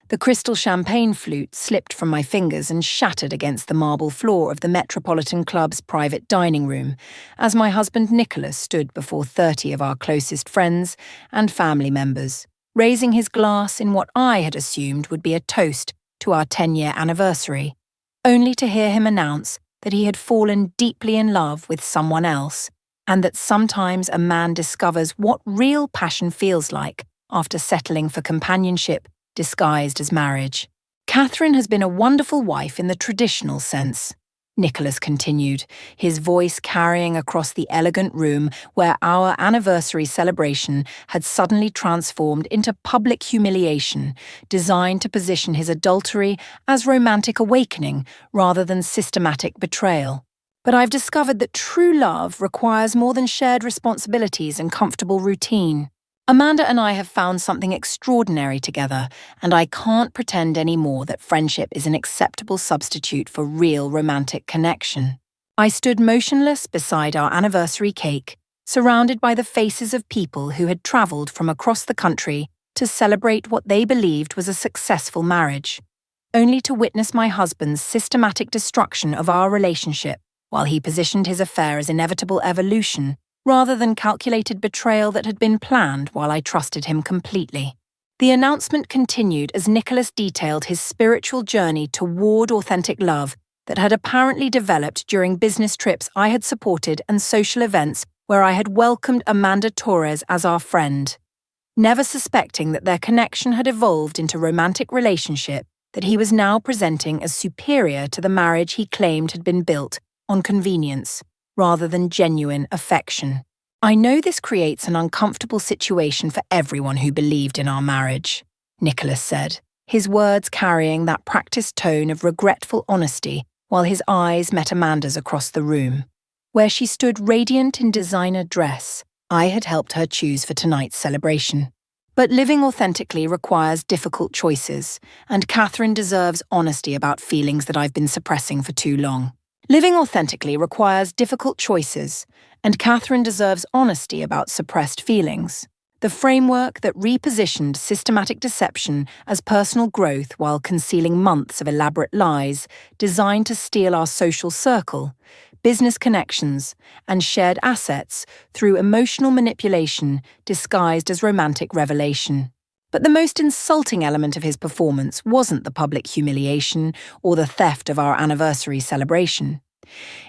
The crystal champagne flute slipped from my fingers and shattered against the marble floor of the Metropolitan Club's private dining room as my husband Nicholas stood before 30 of our closest friends and family members, raising his glass in what I had assumed would be a toast to our 10-year anniversary, only to hear him announce that he had fallen deeply in love with someone else, and that sometimes a man discovers what real passion feels like after settling for companionship disguised as marriage. Catherine has been a wonderful wife in the traditional sense, Nicholas continued, his voice carrying across the elegant room where our anniversary celebration had suddenly transformed into public humiliation, designed to position his adultery as romantic awakening rather than systematic betrayal. But I've discovered that true love requires more than shared responsibilities and comfortable routine. Amanda and I have found something extraordinary together, and I can't pretend anymore that friendship is an acceptable substitute for real romantic connection. I stood motionless beside our anniversary cake, surrounded by the faces of people who had travelled from across the country to celebrate what they believed was a successful marriage, only to witness my husband's systematic destruction of our relationship while he positioned his affair as inevitable evolution rather than calculated betrayal that had been planned while I trusted him completely. The announcement continued as Nicholas detailed his spiritual journey toward authentic love that had apparently developed during business trips I had supported and social events where I had welcomed Amanda Torres as our friend, never suspecting that their connection had evolved into romantic relationship that he was now presenting as superior to the marriage he claimed had been built on convenience rather than genuine affection. I know this creates an uncomfortable situation for everyone who believed in our marriage, Nicholas said, his words carrying that practiced tone of regretful honesty while his eyes met Amanda's across the room, where she stood radiant in designer dress I had helped her choose for tonight's celebration. But living authentically requires difficult choices, and Catherine deserves honesty about feelings that I've been suppressing for too long. Living authentically requires difficult choices, and Catherine deserves honesty about suppressed feelings. The framework that repositioned systematic deception as personal growth while concealing months of elaborate lies designed to steal our social circle, business connections, and shared assets through emotional manipulation disguised as romantic revelation. But the most insulting element of his performance wasn't the public humiliation or the theft of our anniversary celebration.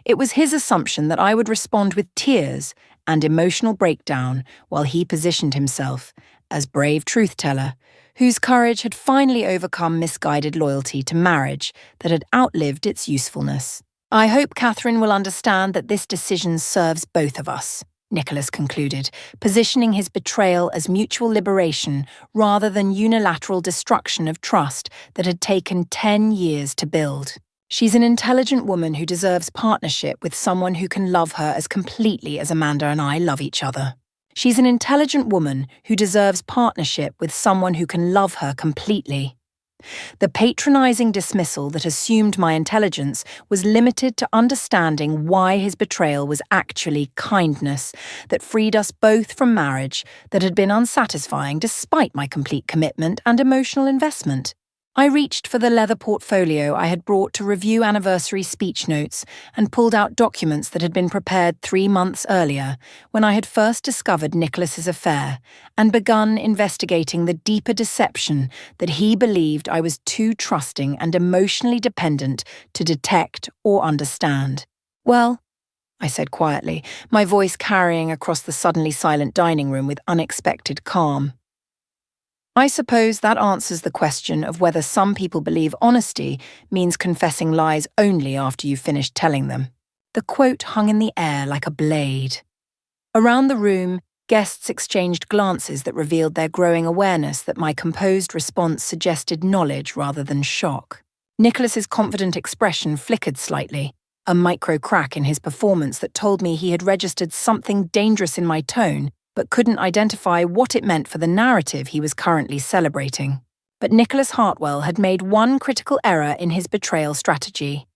It was his assumption that I would respond with tears and emotional breakdown while he positioned himself as brave truth-teller, whose courage had finally overcome misguided loyalty to marriage that had outlived its usefulness. I hope Catherine will understand that this decision serves both of us, Nicholas concluded, positioning his betrayal as mutual liberation rather than unilateral destruction of trust that had taken 10 years to build. She's an intelligent woman who deserves partnership with someone who can love her as completely as Amanda and I love each other. She's an intelligent woman who deserves partnership with someone who can love her completely. The patronizing dismissal that assumed my intelligence was limited to understanding why his betrayal was actually kindness that freed us both from marriage that had been unsatisfying despite my complete commitment and emotional investment. I reached for the leather portfolio I had brought to review anniversary speech notes and pulled out documents that had been prepared 3 months earlier, when I had first discovered Nicholas's affair and begun investigating the deeper deception that he believed I was too trusting and emotionally dependent to detect or understand. "Well," I said quietly, my voice carrying across the suddenly silent dining room with unexpected calm, "I suppose that answers the question of whether some people believe honesty means confessing lies only after you've finished telling them." The quote hung in the air like a blade. Around the room, guests exchanged glances that revealed their growing awareness that my composed response suggested knowledge rather than shock. Nicholas's confident expression flickered slightly, a micro crack in his performance that told me he had registered something dangerous in my tone but couldn't identify what it meant for the narrative he was currently celebrating. But Nicholas Hartwell had made one critical error in his betrayal strategy.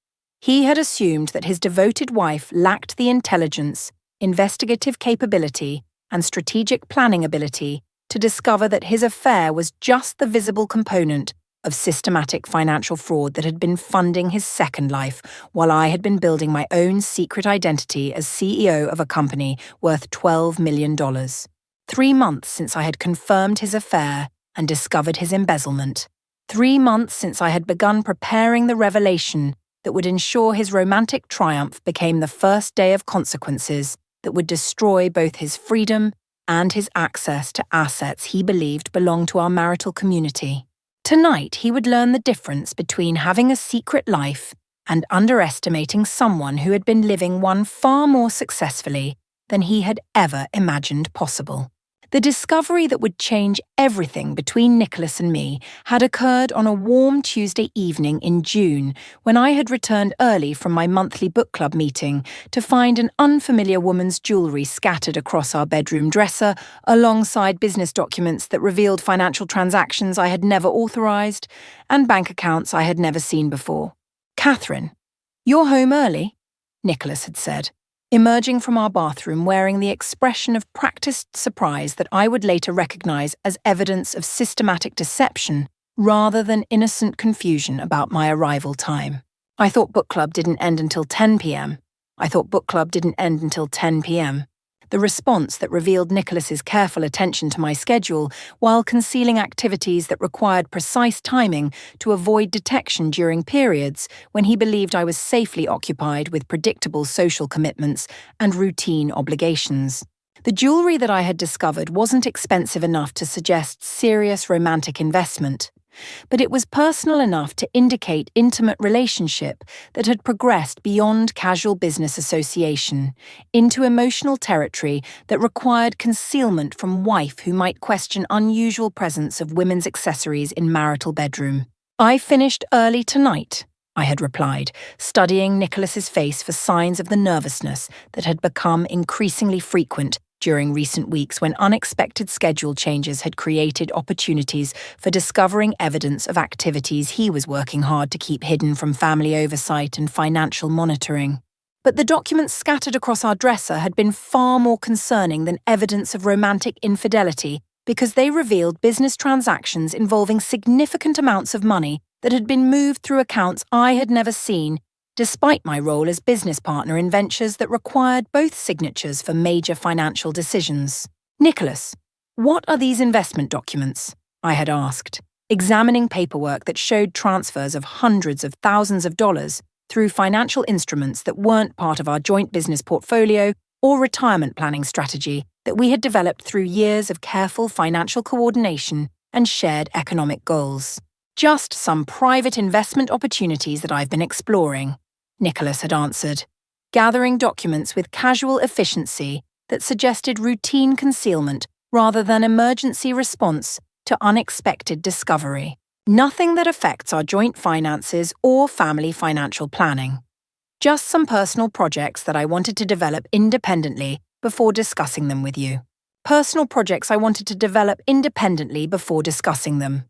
He had assumed that his devoted wife lacked the intelligence, investigative capability, and strategic planning ability to discover that his affair was just the visible component of systematic financial fraud that had been funding his second life while I had been building my own secret identity as CEO of a company worth $12 million. 3 months since I had confirmed his affair and discovered his embezzlement. 3 months since I had begun preparing the revelation that would ensure his romantic triumph became the first day of consequences that would destroy both his freedom and his access to assets he believed belonged to our marital community. Tonight, he would learn the difference between having a secret life and underestimating someone who had been living one far more successfully than he had ever imagined possible. The discovery that would change everything between Nicholas and me had occurred on a warm Tuesday evening in June when I had returned early from my monthly book club meeting to find an unfamiliar woman's jewellery scattered across our bedroom dresser alongside business documents that revealed financial transactions I had never authorised and bank accounts I had never seen before. "Catherine, you're home early," Nicholas had said, emerging from our bathroom wearing the expression of practiced surprise that I would later recognise as evidence of systematic deception rather than innocent confusion about my arrival time. "I thought book club didn't end until 10 p.m. I thought book club didn't end until 10 p.m. The response that revealed Nicholas's careful attention to my schedule while concealing activities that required precise timing to avoid detection during periods when he believed I was safely occupied with predictable social commitments and routine obligations. The jewellery that I had discovered wasn't expensive enough to suggest serious romantic investment, but it was personal enough to indicate intimate relationship that had progressed beyond casual business association into emotional territory that required concealment from wife who might question unusual presence of women's accessories in marital bedroom. "I finished early tonight," I had replied, studying Nicholas's face for signs of the nervousness that had become increasingly frequent during recent weeks when unexpected schedule changes had created opportunities for discovering evidence of activities he was working hard to keep hidden from family oversight and financial monitoring. But the documents scattered across our dresser had been far more concerning than evidence of romantic infidelity because they revealed business transactions involving significant amounts of money that had been moved through accounts I had never seen, despite my role as business partner in ventures that required both signatures for major financial decisions. "Nicholas, what are these investment documents?" I had asked, examining paperwork that showed transfers of hundreds of thousands of dollars through financial instruments that weren't part of our joint business portfolio or retirement planning strategy that we had developed through years of careful financial coordination and shared economic goals. "Just some private investment opportunities that I've been exploring," Nicholas had answered, gathering documents with casual efficiency that suggested routine concealment rather than emergency response to unexpected discovery. "Nothing that affects our joint finances or family financial planning. Just some personal projects that I wanted to develop independently before discussing them with you. Personal projects I wanted to develop independently before discussing them."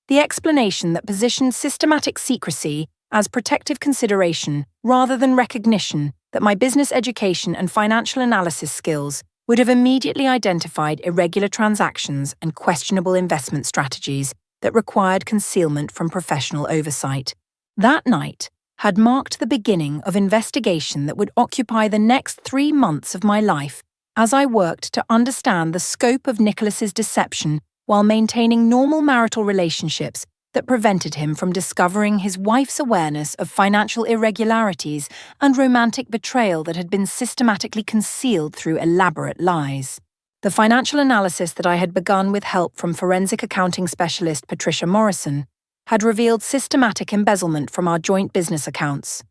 The explanation that positioned systematic secrecy as protective consideration rather than recognition that my business education and financial analysis skills would have immediately identified irregular transactions and questionable investment strategies that required concealment from professional oversight. That night had marked the beginning of investigation that would occupy the next 3 months of my life as I worked to understand the scope of Nicholas's deception while maintaining normal marital relationships that prevented him from discovering his wife's awareness of financial irregularities and romantic betrayal that had been systematically concealed through elaborate lies. The financial analysis that I had begun with help from forensic accounting specialist Patricia Morrison had revealed systematic embezzlement from our joint business accounts,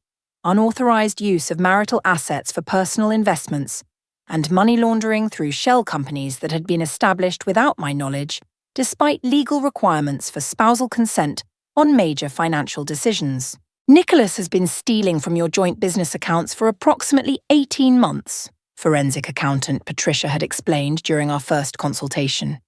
unauthorized use of marital assets for personal investments, and money laundering through shell companies that had been established without my knowledge, despite legal requirements for spousal consent on major financial decisions. "Nicholas has been stealing from your joint business accounts for approximately 18 months, forensic accountant Patricia had explained during our first consultation.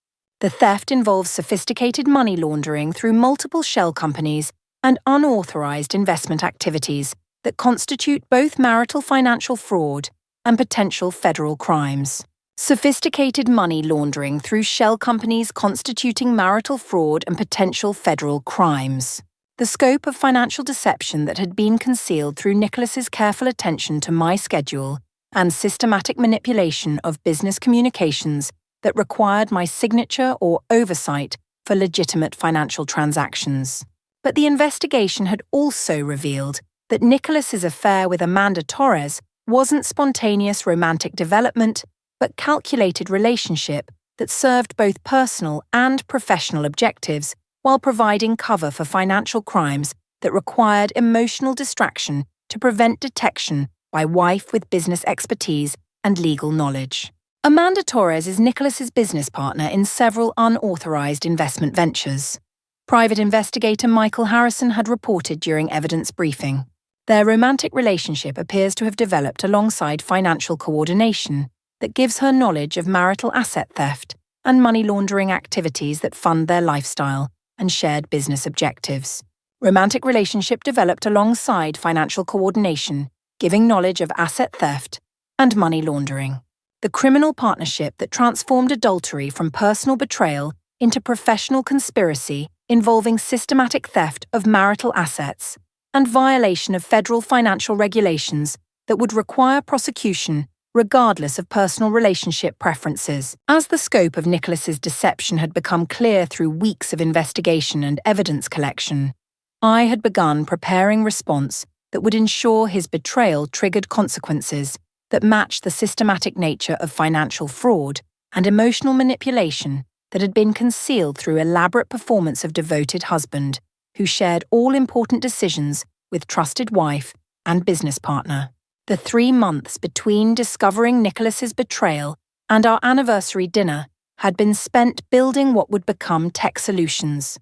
The theft involves sophisticated money laundering through multiple shell companies and unauthorized investment activities that constitute both marital financial fraud and potential federal crimes. Sophisticated money laundering through shell companies constituting marital fraud and potential federal crimes. The scope of financial deception that had been concealed through Nicholas's careful attention to my schedule and systematic manipulation of business communications that required my signature or oversight for legitimate financial transactions. But the investigation had also revealed that Nicholas's affair with Amanda Torres wasn't spontaneous romantic development, but calculated relationship that served both personal and professional objectives while providing cover for financial crimes that required emotional distraction to prevent detection by wife with business expertise and legal knowledge. Amanda Torres is Nicholas's business partner in several unauthorized investment ventures. Private investigator Michael Harrison had reported during evidence briefing. Their romantic relationship appears to have developed alongside financial coordination that gives her knowledge of marital asset theft and money laundering activities that fund their lifestyle and shared business objectives. Romantic relationship developed alongside financial coordination, giving knowledge of asset theft and money laundering. The criminal partnership that transformed adultery from personal betrayal into professional conspiracy involving systematic theft of marital assets and violation of federal financial regulations that would require prosecution regardless of personal relationship preferences. As the scope of Nicholas's deception had become clear through weeks of investigation and evidence collection, I had begun preparing response that would ensure his betrayal triggered consequences that matched the systematic nature of financial fraud and emotional manipulation that had been concealed through elaborate performance of devoted husband, who shared all important decisions with trusted wife and business partner. The 3 months between discovering Nicholas's betrayal and our anniversary dinner had been spent building what would become Tech Solutions,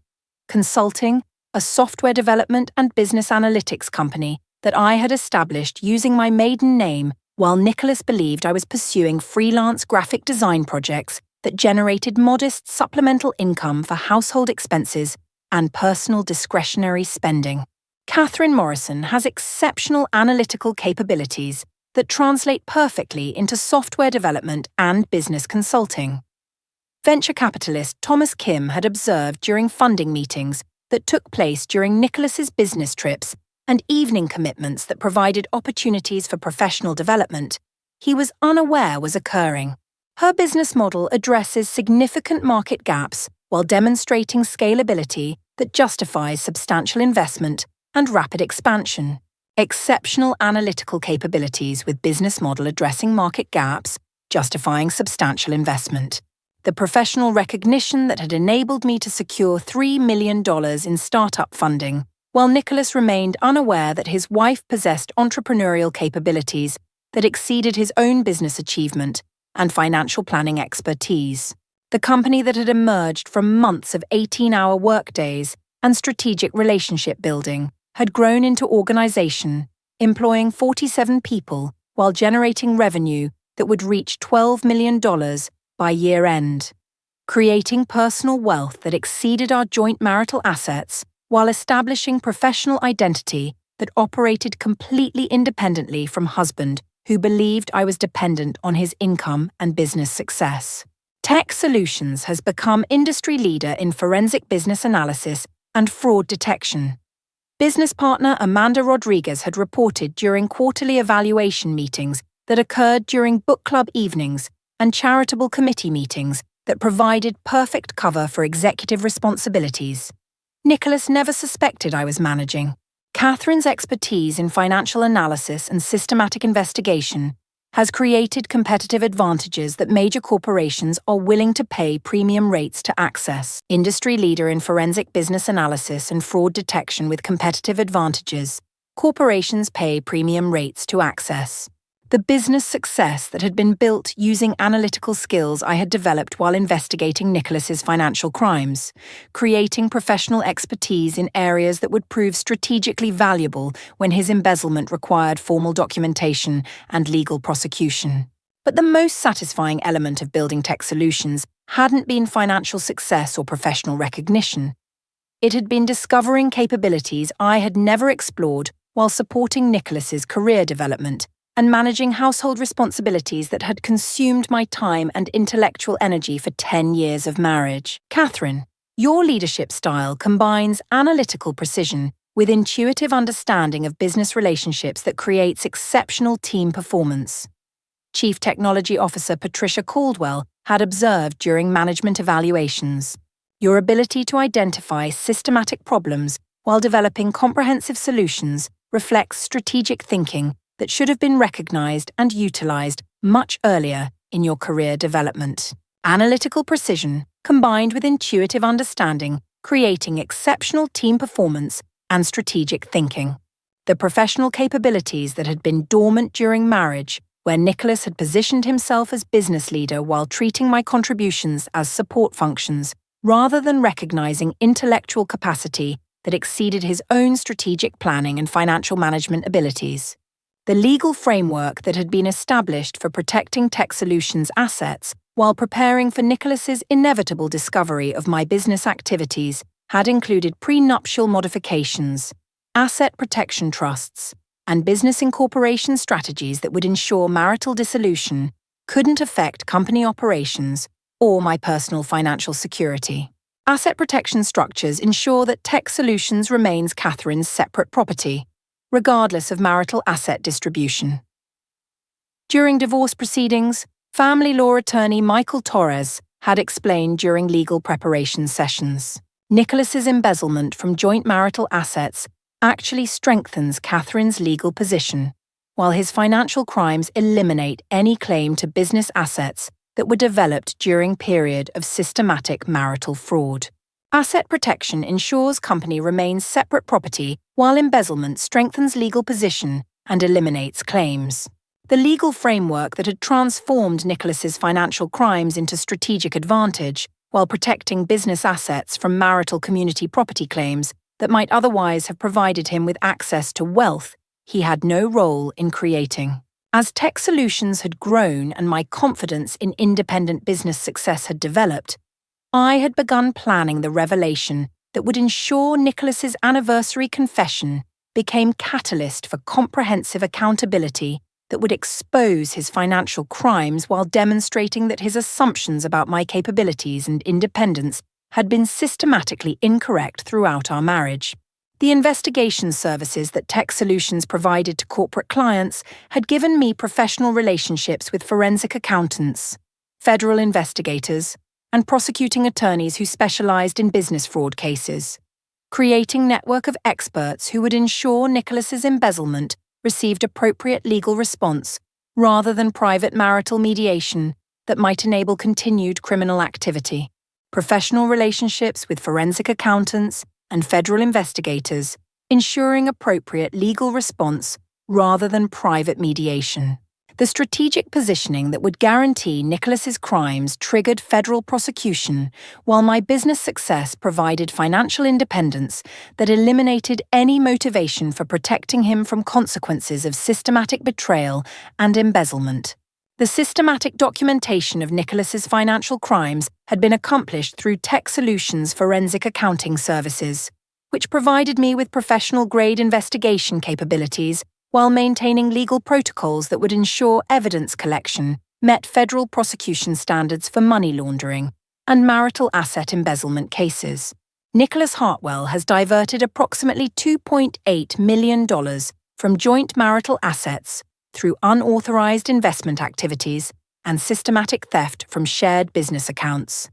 consulting, a software development and business analytics company that I had established using my maiden name while Nicholas believed I was pursuing freelance graphic design projects that generated modest supplemental income for household expenses and personal discretionary spending. Catherine Morrison has exceptional analytical capabilities that translate perfectly into software development and business consulting. Venture capitalist Thomas Kim had observed during funding meetings that took place during Nicholas's business trips and evening commitments that provided opportunities for professional development he was unaware was occurring. Her business model addresses significant market gaps while demonstrating scalability that justifies substantial investment and rapid expansion. Exceptional analytical capabilities with business model addressing market gaps, justifying substantial investment. The professional recognition that had enabled me to secure $3 million in startup funding, while Nicholas remained unaware that his wife possessed entrepreneurial capabilities that exceeded his own business achievement and financial planning expertise. The company that had emerged from months of 18-hour workdays and strategic relationship building had grown into organization, employing 47 people while generating revenue that would reach $12 million by year-end, creating personal wealth that exceeded our joint marital assets while establishing professional identity that operated completely independently from husband who believed I was dependent on his income and business success. Tech Solutions has become industry leader in forensic business analysis and fraud detection. Business partner Amanda Rodriguez had reported during quarterly evaluation meetings that occurred during book club evenings and charitable committee meetings that provided perfect cover for executive responsibilities. Nicholas never suspected I was managing. Catherine's expertise in financial analysis and systematic investigation has created competitive advantages that major corporations are willing to pay premium rates to access. Industry leader in forensic business analysis and fraud detection with competitive advantages, corporations pay premium rates to access. The business success that had been built using analytical skills I had developed while investigating Nicholas's financial crimes, creating professional expertise in areas that would prove strategically valuable when his embezzlement required formal documentation and legal prosecution. But the most satisfying element of building Tech Solutions hadn't been financial success or professional recognition. It had been discovering capabilities I had never explored while supporting Nicholas's career development and managing household responsibilities that had consumed my time and intellectual energy for 10 years of marriage. Catherine, your leadership style combines analytical precision with intuitive understanding of business relationships that creates exceptional team performance. Chief Technology Officer Patricia Caldwell had observed during management evaluations. Your ability to identify systematic problems while developing comprehensive solutions reflects strategic thinking that should have been recognized and utilized much earlier in your career development. Analytical precision combined with intuitive understanding, creating exceptional team performance and strategic thinking. The professional capabilities that had been dormant during marriage, where Nicholas had positioned himself as business leader while treating my contributions as support functions, rather than recognizing intellectual capacity that exceeded his own strategic planning and financial management abilities. The legal framework that had been established for protecting Tech Solutions' assets while preparing for Nicholas's inevitable discovery of my business activities had included prenuptial modifications, asset protection trusts, and business incorporation strategies that would ensure marital dissolution couldn't affect company operations or my personal financial security. Asset protection structures ensure that Tech Solutions remains Catherine's separate property, regardless of marital asset distribution. During divorce proceedings, family law attorney Michael Torres had explained during legal preparation sessions, Nicholas's embezzlement from joint marital assets actually strengthens Catherine's legal position, while his financial crimes eliminate any claim to business assets that were developed during period of systematic marital fraud. Asset protection ensures company remains separate property, while embezzlement strengthens legal position and eliminates claims. The legal framework that had transformed Nicholas's financial crimes into strategic advantage, while protecting business assets from marital community property claims that might otherwise have provided him with access to wealth he had no role in creating. As Tech Solutions had grown and my confidence in independent business success had developed, I had begun planning the revelation that would ensure Nicholas's anniversary confession became catalyst for comprehensive accountability that would expose his financial crimes while demonstrating that his assumptions about my capabilities and independence had been systematically incorrect throughout our marriage. The investigation services that Tech Solutions provided to corporate clients had given me professional relationships with forensic accountants, federal investigators, and prosecuting attorneys who specialized in business fraud cases, creating a network of experts who would ensure Nicholas's embezzlement received appropriate legal response rather than private marital mediation that might enable continued criminal activity. Professional relationships with forensic accountants and federal investigators, ensuring appropriate legal response rather than private mediation. The strategic positioning that would guarantee Nicholas's crimes triggered federal prosecution, while my business success provided financial independence that eliminated any motivation for protecting him from consequences of systematic betrayal and embezzlement. The systematic documentation of Nicholas's financial crimes had been accomplished through Tech Solutions forensic accounting services, which provided me with professional-grade investigation capabilities while maintaining legal protocols that would ensure evidence collection met federal prosecution standards for money laundering and marital asset embezzlement cases. Nicholas Hartwell has diverted approximately $2.8 million from joint marital assets through unauthorized investment activities and systematic theft from shared business accounts.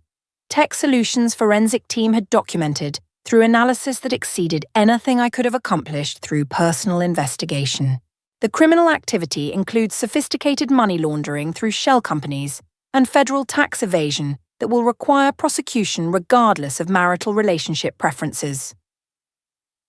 Tech Solutions' forensic team had documented through analysis that exceeded anything I could have accomplished through personal investigation. The criminal activity includes sophisticated money laundering through shell companies and federal tax evasion that will require prosecution regardless of marital relationship preferences.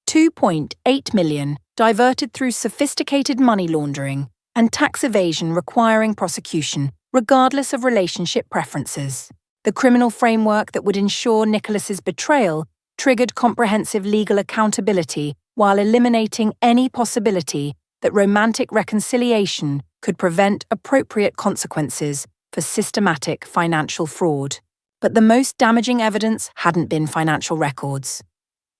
$2.8 million diverted through sophisticated money laundering and tax evasion requiring prosecution regardless of relationship preferences. The criminal framework that would ensure Nicholas's betrayal triggered comprehensive legal accountability while eliminating any possibility that romantic reconciliation could prevent appropriate consequences for systematic financial fraud. But the most damaging evidence hadn't been financial records.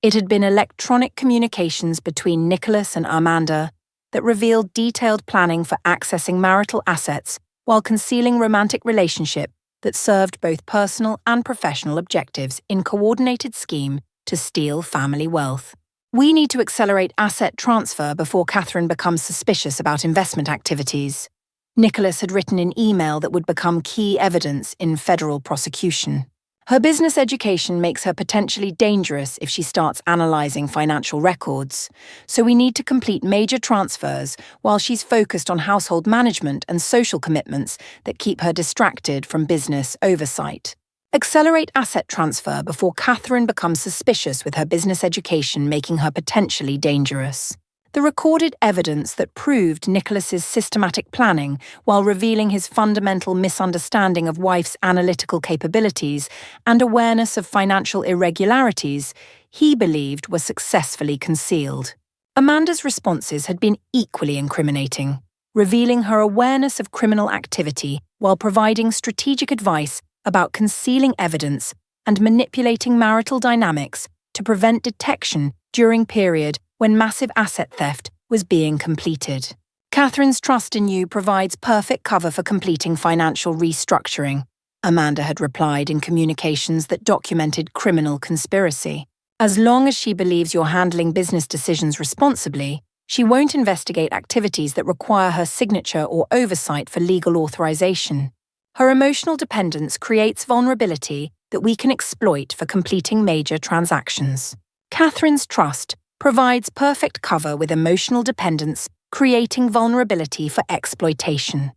It had been electronic communications between Nicholas and Amanda, that revealed detailed planning for accessing marital assets while concealing romantic relationship that served both personal and professional objectives in coordinated scheme to steal family wealth. We need to accelerate asset transfer before Catherine becomes suspicious about investment activities. Nicholas had written an email that would become key evidence in federal prosecution. Her business education makes her potentially dangerous if she starts analysing financial records, so we need to complete major transfers while she's focused on household management and social commitments that keep her distracted from business oversight. Accelerate asset transfer before Catherine becomes suspicious with her business education making her potentially dangerous. The recorded evidence that proved Nicholas's systematic planning while revealing his fundamental misunderstanding of wife's analytical capabilities and awareness of financial irregularities he believed were successfully concealed. Amanda's responses had been equally incriminating, revealing her awareness of criminal activity while providing strategic advice about concealing evidence and manipulating marital dynamics to prevent detection during period when massive asset theft was being completed. Catherine's trust in you provides perfect cover for completing financial restructuring, Amanda had replied in communications that documented criminal conspiracy. As long as she believes you're handling business decisions responsibly, she won't investigate activities that require her signature or oversight for legal authorization. Her emotional dependence creates vulnerability that we can exploit for completing major transactions. Catherine's trust provides perfect cover with emotional dependence, creating vulnerability for exploitation.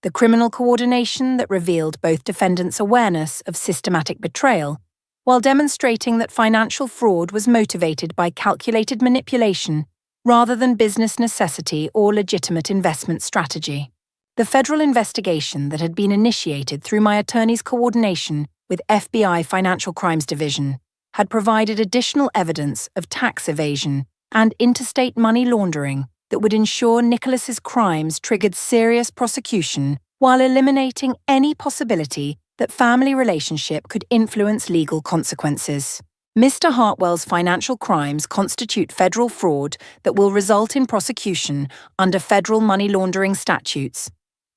The criminal coordination that revealed both defendants' awareness of systematic betrayal, while demonstrating that financial fraud was motivated by calculated manipulation rather than business necessity or legitimate investment strategy. The federal investigation that had been initiated through my attorney's coordination with FBI Financial Crimes Division had provided additional evidence of tax evasion and interstate money laundering that would ensure Nicholas's crimes triggered serious prosecution while eliminating any possibility that family relationship could influence legal consequences. Mr. Hartwell's financial crimes constitute federal fraud that will result in prosecution under federal money laundering statutes.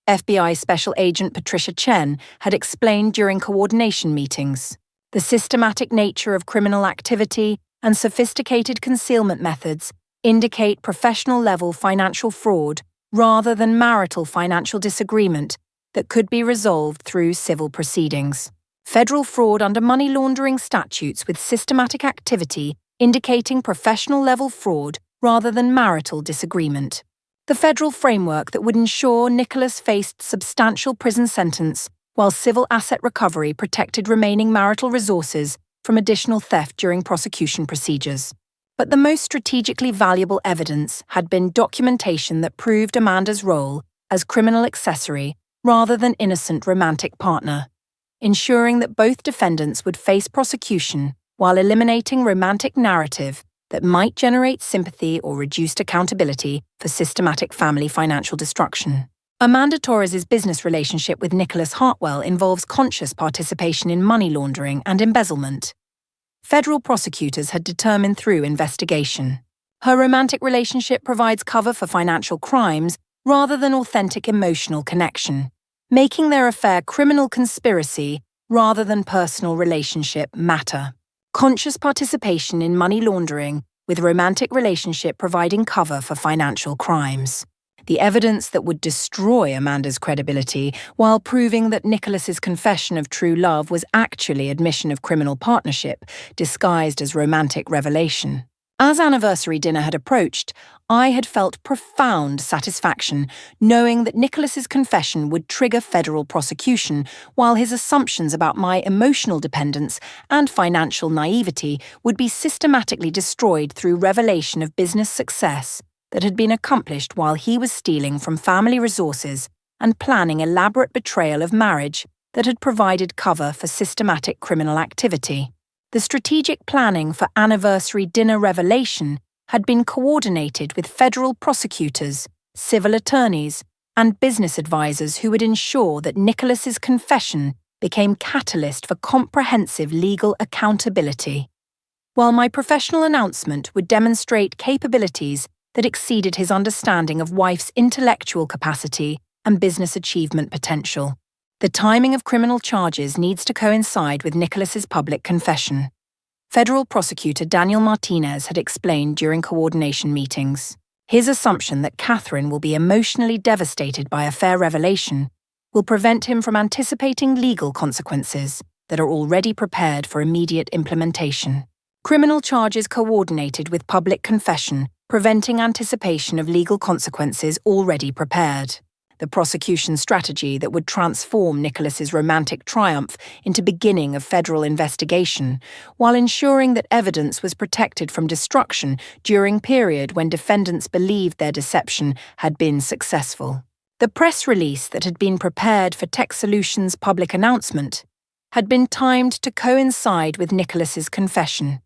FBI Special Agent Patricia Chen had explained during coordination meetings. The systematic nature of criminal activity and sophisticated concealment methods indicate professional-level financial fraud rather than marital financial disagreement that could be resolved through civil proceedings. Federal fraud under money laundering statutes with systematic activity indicating professional-level fraud rather than marital disagreement. The federal framework that would ensure Nicholas faced substantial prison sentence while civil asset recovery protected remaining marital resources from additional theft during prosecution procedures. But the most strategically valuable evidence had been documentation that proved Amanda's role as criminal accessory rather than innocent romantic partner, ensuring that both defendants would face prosecution while eliminating romantic narrative that might generate sympathy or reduced accountability for systematic family financial destruction. Amanda Torres's business relationship with Nicholas Hartwell involves conscious participation in money laundering and embezzlement. Federal prosecutors had determined through investigation. Her romantic relationship provides cover for financial crimes rather than authentic emotional connection, making their affair criminal conspiracy rather than personal relationship matter. Conscious participation in money laundering with romantic relationship providing cover for financial crimes. The evidence that would destroy Amanda's credibility while proving that Nicholas's confession of true love was actually admission of criminal partnership disguised as romantic revelation. As anniversary dinner had approached, I had felt profound satisfaction knowing that Nicholas's confession would trigger federal prosecution while his assumptions about my emotional dependence and financial naivety would be systematically destroyed through revelation of business success that had been accomplished while he was stealing from family resources and planning elaborate betrayal of marriage that had provided cover for systematic criminal activity. The strategic planning for anniversary dinner revelation had been coordinated with federal prosecutors, civil attorneys, and business advisors who would ensure that Nicholas's confession became catalyst for comprehensive legal accountability. While my professional announcement would demonstrate capabilities that exceeded his understanding of wife's intellectual capacity and business achievement potential. The timing of criminal charges needs to coincide with Nicholas's public confession. Federal prosecutor Daniel Martinez had explained during coordination meetings. His assumption that Catherine will be emotionally devastated by a fair revelation will prevent him from anticipating legal consequences that are already prepared for immediate implementation. Criminal charges coordinated with public confession, preventing anticipation of legal consequences already prepared. The prosecution strategy that would transform Nicholas's romantic triumph into beginning of federal investigation, while ensuring that evidence was protected from destruction during period when defendants believed their deception had been successful. The press release that had been prepared for Tech Solutions' public announcement had been timed to coincide with Nicholas's confession,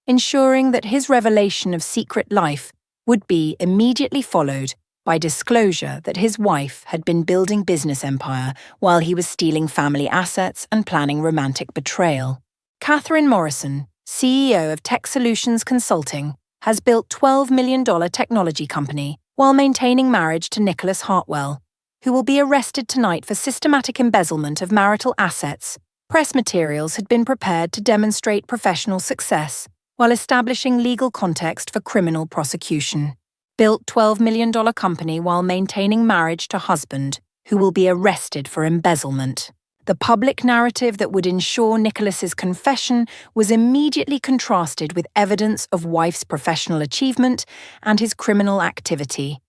ensuring that his revelation of secret life would be immediately followed by disclosure that his wife had been building business empire while he was stealing family assets and planning romantic betrayal. Catherine Morrison, CEO of Tech Solutions Consulting, has built $12 million technology company while maintaining marriage to Nicholas Hartwell, who will be arrested tonight for systematic embezzlement of marital assets. Press materials had been prepared to demonstrate professional success while establishing legal context for criminal prosecution. Built $12 million company while maintaining marriage to husband, who will be arrested for embezzlement. The public narrative that would ensure Nicholas's confession was immediately contrasted with evidence of wife's professional achievement and his criminal activity,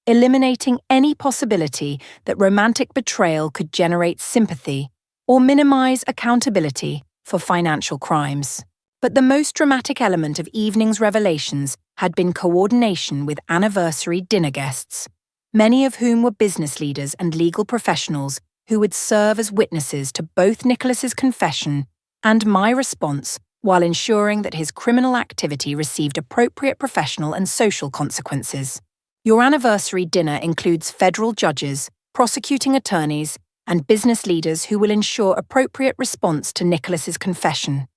eliminating any possibility that romantic betrayal could generate sympathy or minimize accountability for financial crimes. But the most dramatic element of evening's revelations had been coordination with anniversary dinner guests, many of whom were business leaders and legal professionals who would serve as witnesses to both Nicholas's confession and my response while ensuring that his criminal activity received appropriate professional and social consequences. Your anniversary dinner includes federal judges, prosecuting attorneys, and business leaders who will ensure appropriate response to Nicholas's confession.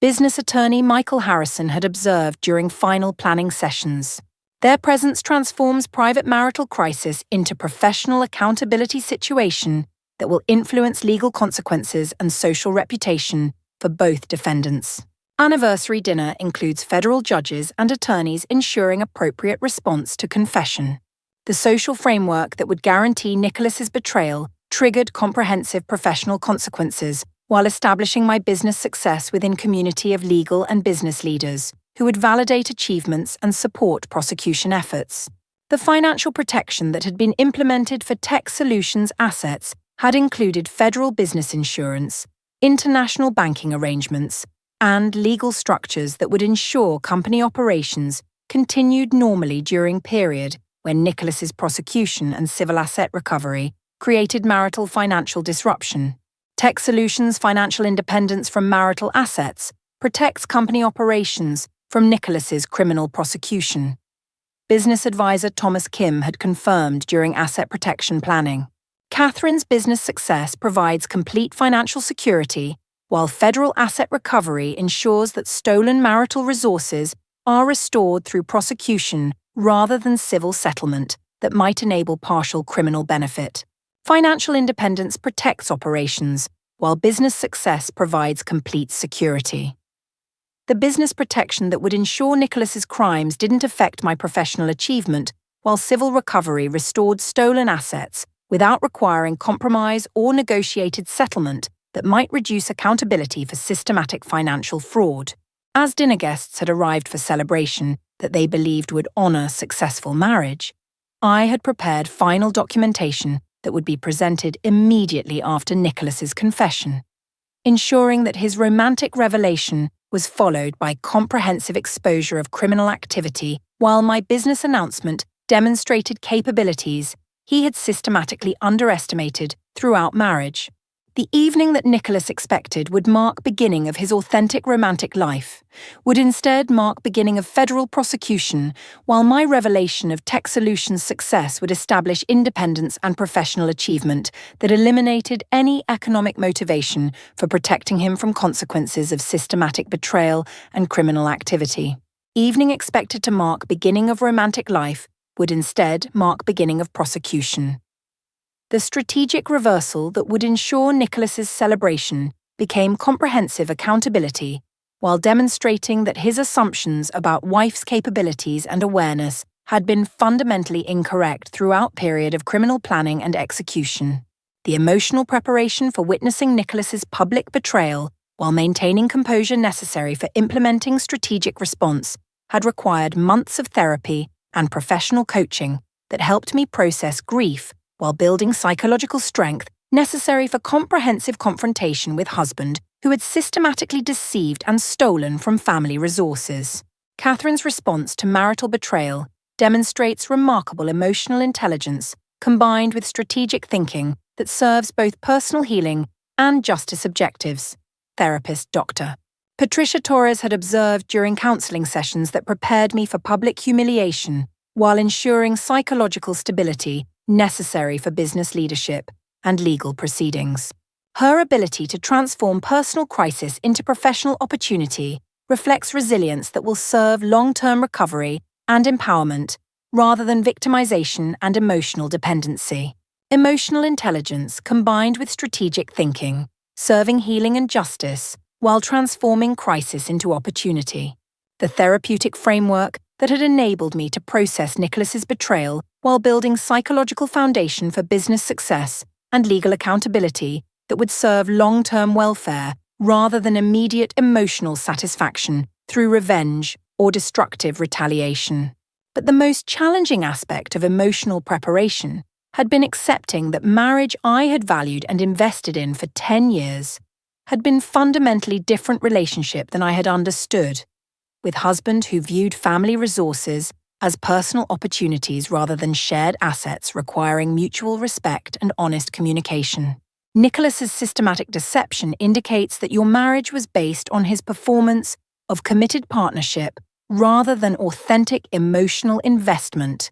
Business attorney Michael Harrison had observed during final planning sessions. Their presence transforms private marital crisis into professional accountability situation that will influence legal consequences and social reputation for both defendants. Anniversary dinner includes federal judges and attorneys ensuring appropriate response to confession. The social framework that would guarantee Nicholas's betrayal triggered comprehensive professional consequences while establishing my business success within community of legal and business leaders who would validate achievements and support prosecution efforts. The financial protection that had been implemented for Tech Solutions assets had included federal business insurance, international banking arrangements, and legal structures that would ensure company operations continued normally during period when Nicholas's prosecution and civil asset recovery created marital financial disruption. Tech Solutions' financial independence from marital assets protects company operations from Nicholas's criminal prosecution. Business advisor Thomas Kim had confirmed during asset protection planning. Catherine's business success provides complete financial security, while federal asset recovery ensures that stolen marital resources are restored through prosecution rather than civil settlement that might enable partial criminal benefit. Financial independence protects operations, while business success provides complete security. The business protection that would ensure Nicholas's crimes didn't affect my professional achievement, while civil recovery restored stolen assets without requiring compromise or negotiated settlement that might reduce accountability for systematic financial fraud. As dinner guests had arrived for celebration that they believed would honor successful marriage, I had prepared final documentation that would be presented immediately after Nicholas's confession, ensuring that his romantic revelation was followed by comprehensive exposure of criminal activity, while my business announcement demonstrated capabilities he had systematically underestimated throughout marriage. The evening that Nicholas expected would mark beginning of his authentic romantic life would instead mark beginning of federal prosecution, while my revelation of Tech Solutions' success would establish independence and professional achievement that eliminated any economic motivation for protecting him from consequences of systematic betrayal and criminal activity. Evening expected to mark beginning of romantic life would instead mark beginning of prosecution. The strategic reversal that would ensure Nicholas's celebration became comprehensive accountability, while demonstrating that his assumptions about wife's capabilities and awareness had been fundamentally incorrect throughout period of criminal planning and execution. The emotional preparation for witnessing Nicholas's public betrayal, while maintaining composure necessary for implementing strategic response, had required months of therapy and professional coaching that helped me process grief while building psychological strength necessary for comprehensive confrontation with husband who had systematically deceived and stolen from family resources. Catherine's response to marital betrayal demonstrates remarkable emotional intelligence combined with strategic thinking that serves both personal healing and justice objectives. Therapist Dr. Patricia Torres had observed during counseling sessions that prepared me for public humiliation while ensuring psychological stability necessary for business leadership and legal proceedings. Her ability to transform personal crisis into professional opportunity reflects resilience that will serve long-term recovery and empowerment rather than victimization and emotional dependency. Emotional intelligence combined with strategic thinking, serving healing and justice while transforming crisis into opportunity. The therapeutic framework that had enabled me to process Nicholas's betrayal while building psychological foundation for business success and legal accountability that would serve long-term welfare rather than immediate emotional satisfaction through revenge or destructive retaliation. But the most challenging aspect of emotional preparation had been accepting that marriage I had valued and invested in for 10 years had been fundamentally different relationship than I had understood, with husband who viewed family resources as personal opportunities rather than shared assets requiring mutual respect and honest communication. Nicholas's systematic deception indicates that your marriage was based on his performance of committed partnership rather than authentic emotional investment.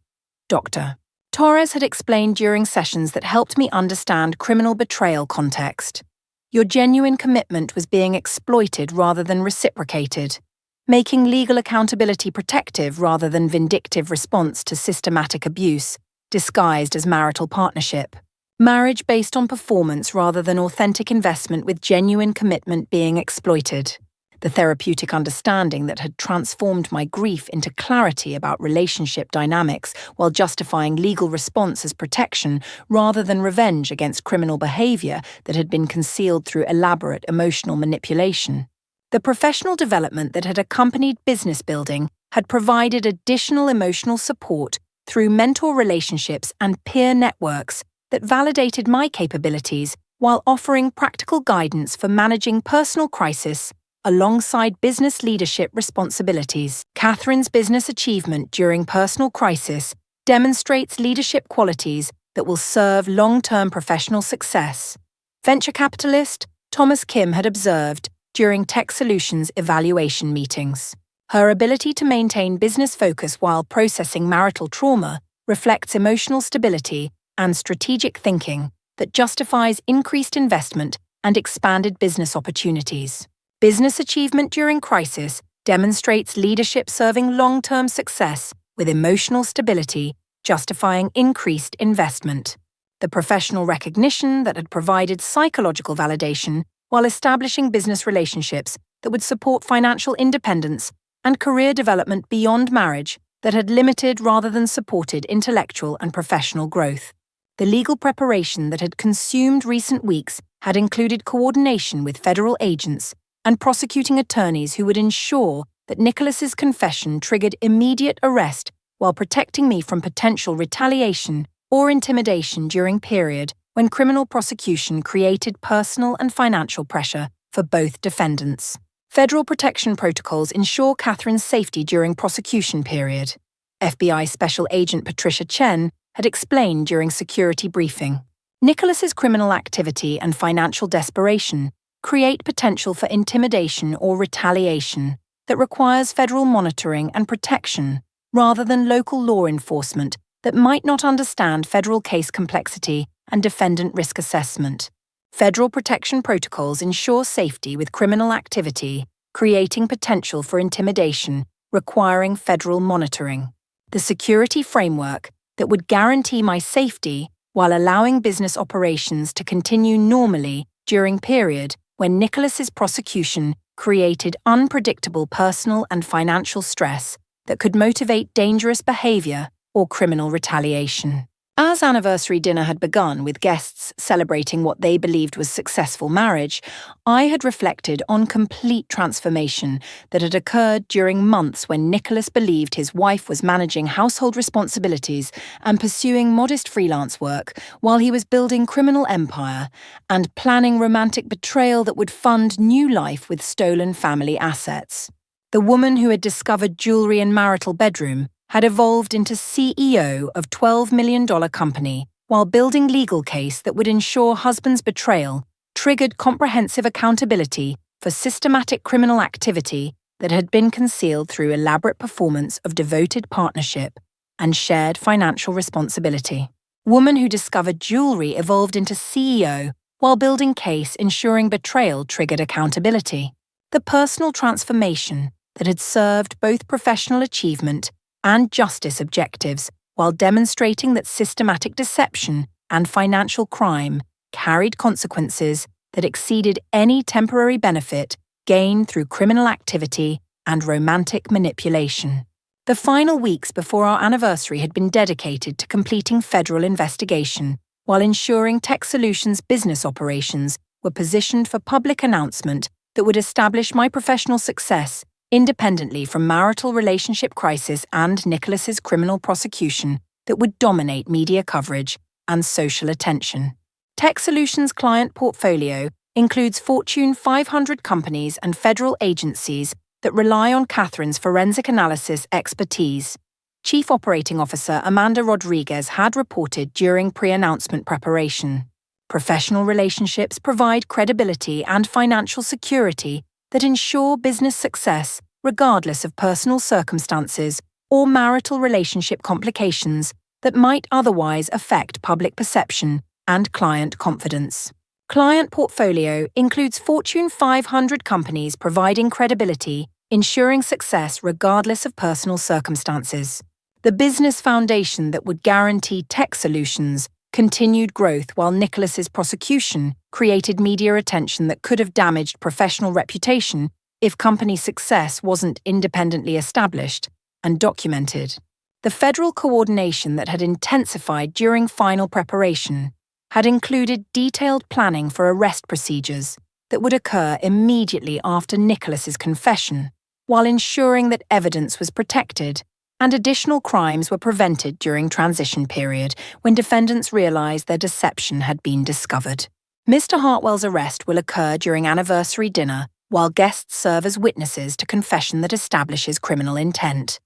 Dr. Torres had explained during sessions that helped me understand criminal betrayal context. Your genuine commitment was being exploited rather than reciprocated, making legal accountability protective rather than vindictive response to systematic abuse, disguised as marital partnership. Marriage based on performance rather than authentic investment with genuine commitment being exploited. The therapeutic understanding that had transformed my grief into clarity about relationship dynamics while justifying legal response as protection rather than revenge against criminal behavior that had been concealed through elaborate emotional manipulation. The professional development that had accompanied business building had provided additional emotional support through mentor relationships and peer networks that validated my capabilities while offering practical guidance for managing personal crisis alongside business leadership responsibilities. Catherine's business achievement during personal crisis demonstrates leadership qualities that will serve long-term professional success. Venture capitalist Thomas Kim had observed during Tech Solutions evaluation meetings. Her ability to maintain business focus while processing marital trauma reflects emotional stability and strategic thinking that justifies increased investment and expanded business opportunities. Business achievement during crisis demonstrates leadership serving long-term success with emotional stability, justifying increased investment. The professional recognition that had provided psychological validation while establishing business relationships that would support financial independence and career development beyond marriage that had limited rather than supported intellectual and professional growth. The legal preparation that had consumed recent weeks had included coordination with federal agents and prosecuting attorneys who would ensure that Nicholas's confession triggered immediate arrest while protecting me from potential retaliation or intimidation during period when criminal prosecution created personal and financial pressure for both defendants. Federal protection protocols ensure Catherine's safety during prosecution period. FBI Special Agent Patricia Chen had explained during security briefing. Nicholas's criminal activity and financial desperation create potential for intimidation or retaliation that requires federal monitoring and protection rather than local law enforcement that might not understand federal case complexity and defendant risk assessment. Federal protection protocols ensure safety with criminal activity, creating potential for intimidation requiring federal monitoring. The security framework that would guarantee my safety while allowing business operations to continue normally during period when Nicholas's prosecution created unpredictable personal and financial stress that could motivate dangerous behavior or criminal retaliation. As anniversary dinner had begun with guests celebrating what they believed was successful marriage, I had reflected on complete transformation that had occurred during months when Nicholas believed his wife was managing household responsibilities and pursuing modest freelance work while he was building criminal empire and planning romantic betrayal that would fund new life with stolen family assets. The woman who had discovered jewelry in marital bedroom had evolved into CEO of $12 million company while building legal case that would ensure husband's betrayal triggered comprehensive accountability for systematic criminal activity that had been concealed through elaborate performance of devoted partnership and shared financial responsibility. Woman who discovered jewelry evolved into CEO while building case ensuring betrayal triggered accountability. The personal transformation that had served both professional achievement and justice objectives while demonstrating that systematic deception and financial crime carried consequences that exceeded any temporary benefit gained through criminal activity and romantic manipulation. The final weeks before our anniversary had been dedicated to completing federal investigation while ensuring Tech Solutions business operations were positioned for public announcement that would establish my professional success independently from marital relationship crisis and Nicholas's criminal prosecution that would dominate media coverage and social attention. Tech Solutions' client portfolio includes Fortune 500 companies and federal agencies that rely on Catherine's forensic analysis expertise. Chief Operating Officer Amanda Rodriguez had reported during pre-announcement preparation. Professional relationships provide credibility and financial security that ensure business success regardless of personal circumstances or marital relationship complications that might otherwise affect public perception and client confidence. Client portfolio includes Fortune 500 companies providing credibility, ensuring success regardless of personal circumstances. The business foundation that would guarantee Tech Solutions continued growth while Nicholas's prosecution created media attention that could have damaged professional reputation if company success wasn't independently established and documented. The federal coordination that had intensified during final preparation had included detailed planning for arrest procedures that would occur immediately after Nicholas's confession, while ensuring that evidence was protected and additional crimes were prevented during transition period when defendants realized their deception had been discovered. Mr. Hartwell's arrest will occur during anniversary dinner while guests serve as witnesses to confession that establishes criminal intent.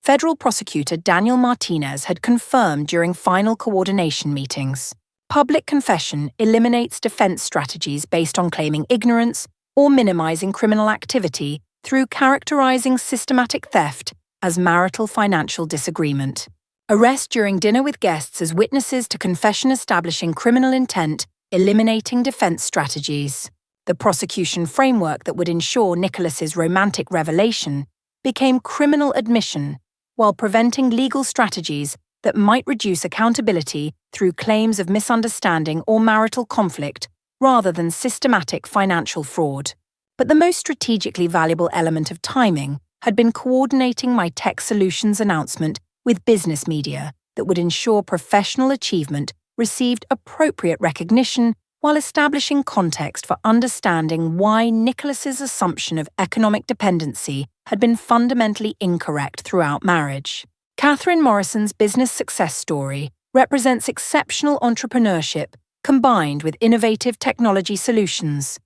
Federal prosecutor Daniel Martinez had confirmed during final coordination meetings. Public confession eliminates defense strategies based on claiming ignorance or minimizing criminal activity through characterizing systematic theft as marital financial disagreement. Arrest during dinner with guests as witnesses to confession establishing criminal intent, eliminating defense strategies. The prosecution framework that would ensure Nicholas's romantic revelation became criminal admission while preventing legal strategies that might reduce accountability through claims of misunderstanding or marital conflict rather than systematic financial fraud. But the most strategically valuable element of timing had been coordinating my Tech Solutions announcement with business media that would ensure professional achievement received appropriate recognition while establishing context for understanding why Nicholas's assumption of economic dependency had been fundamentally incorrect throughout marriage. Catherine Morrison's business success story represents exceptional entrepreneurship combined with innovative technology solutions.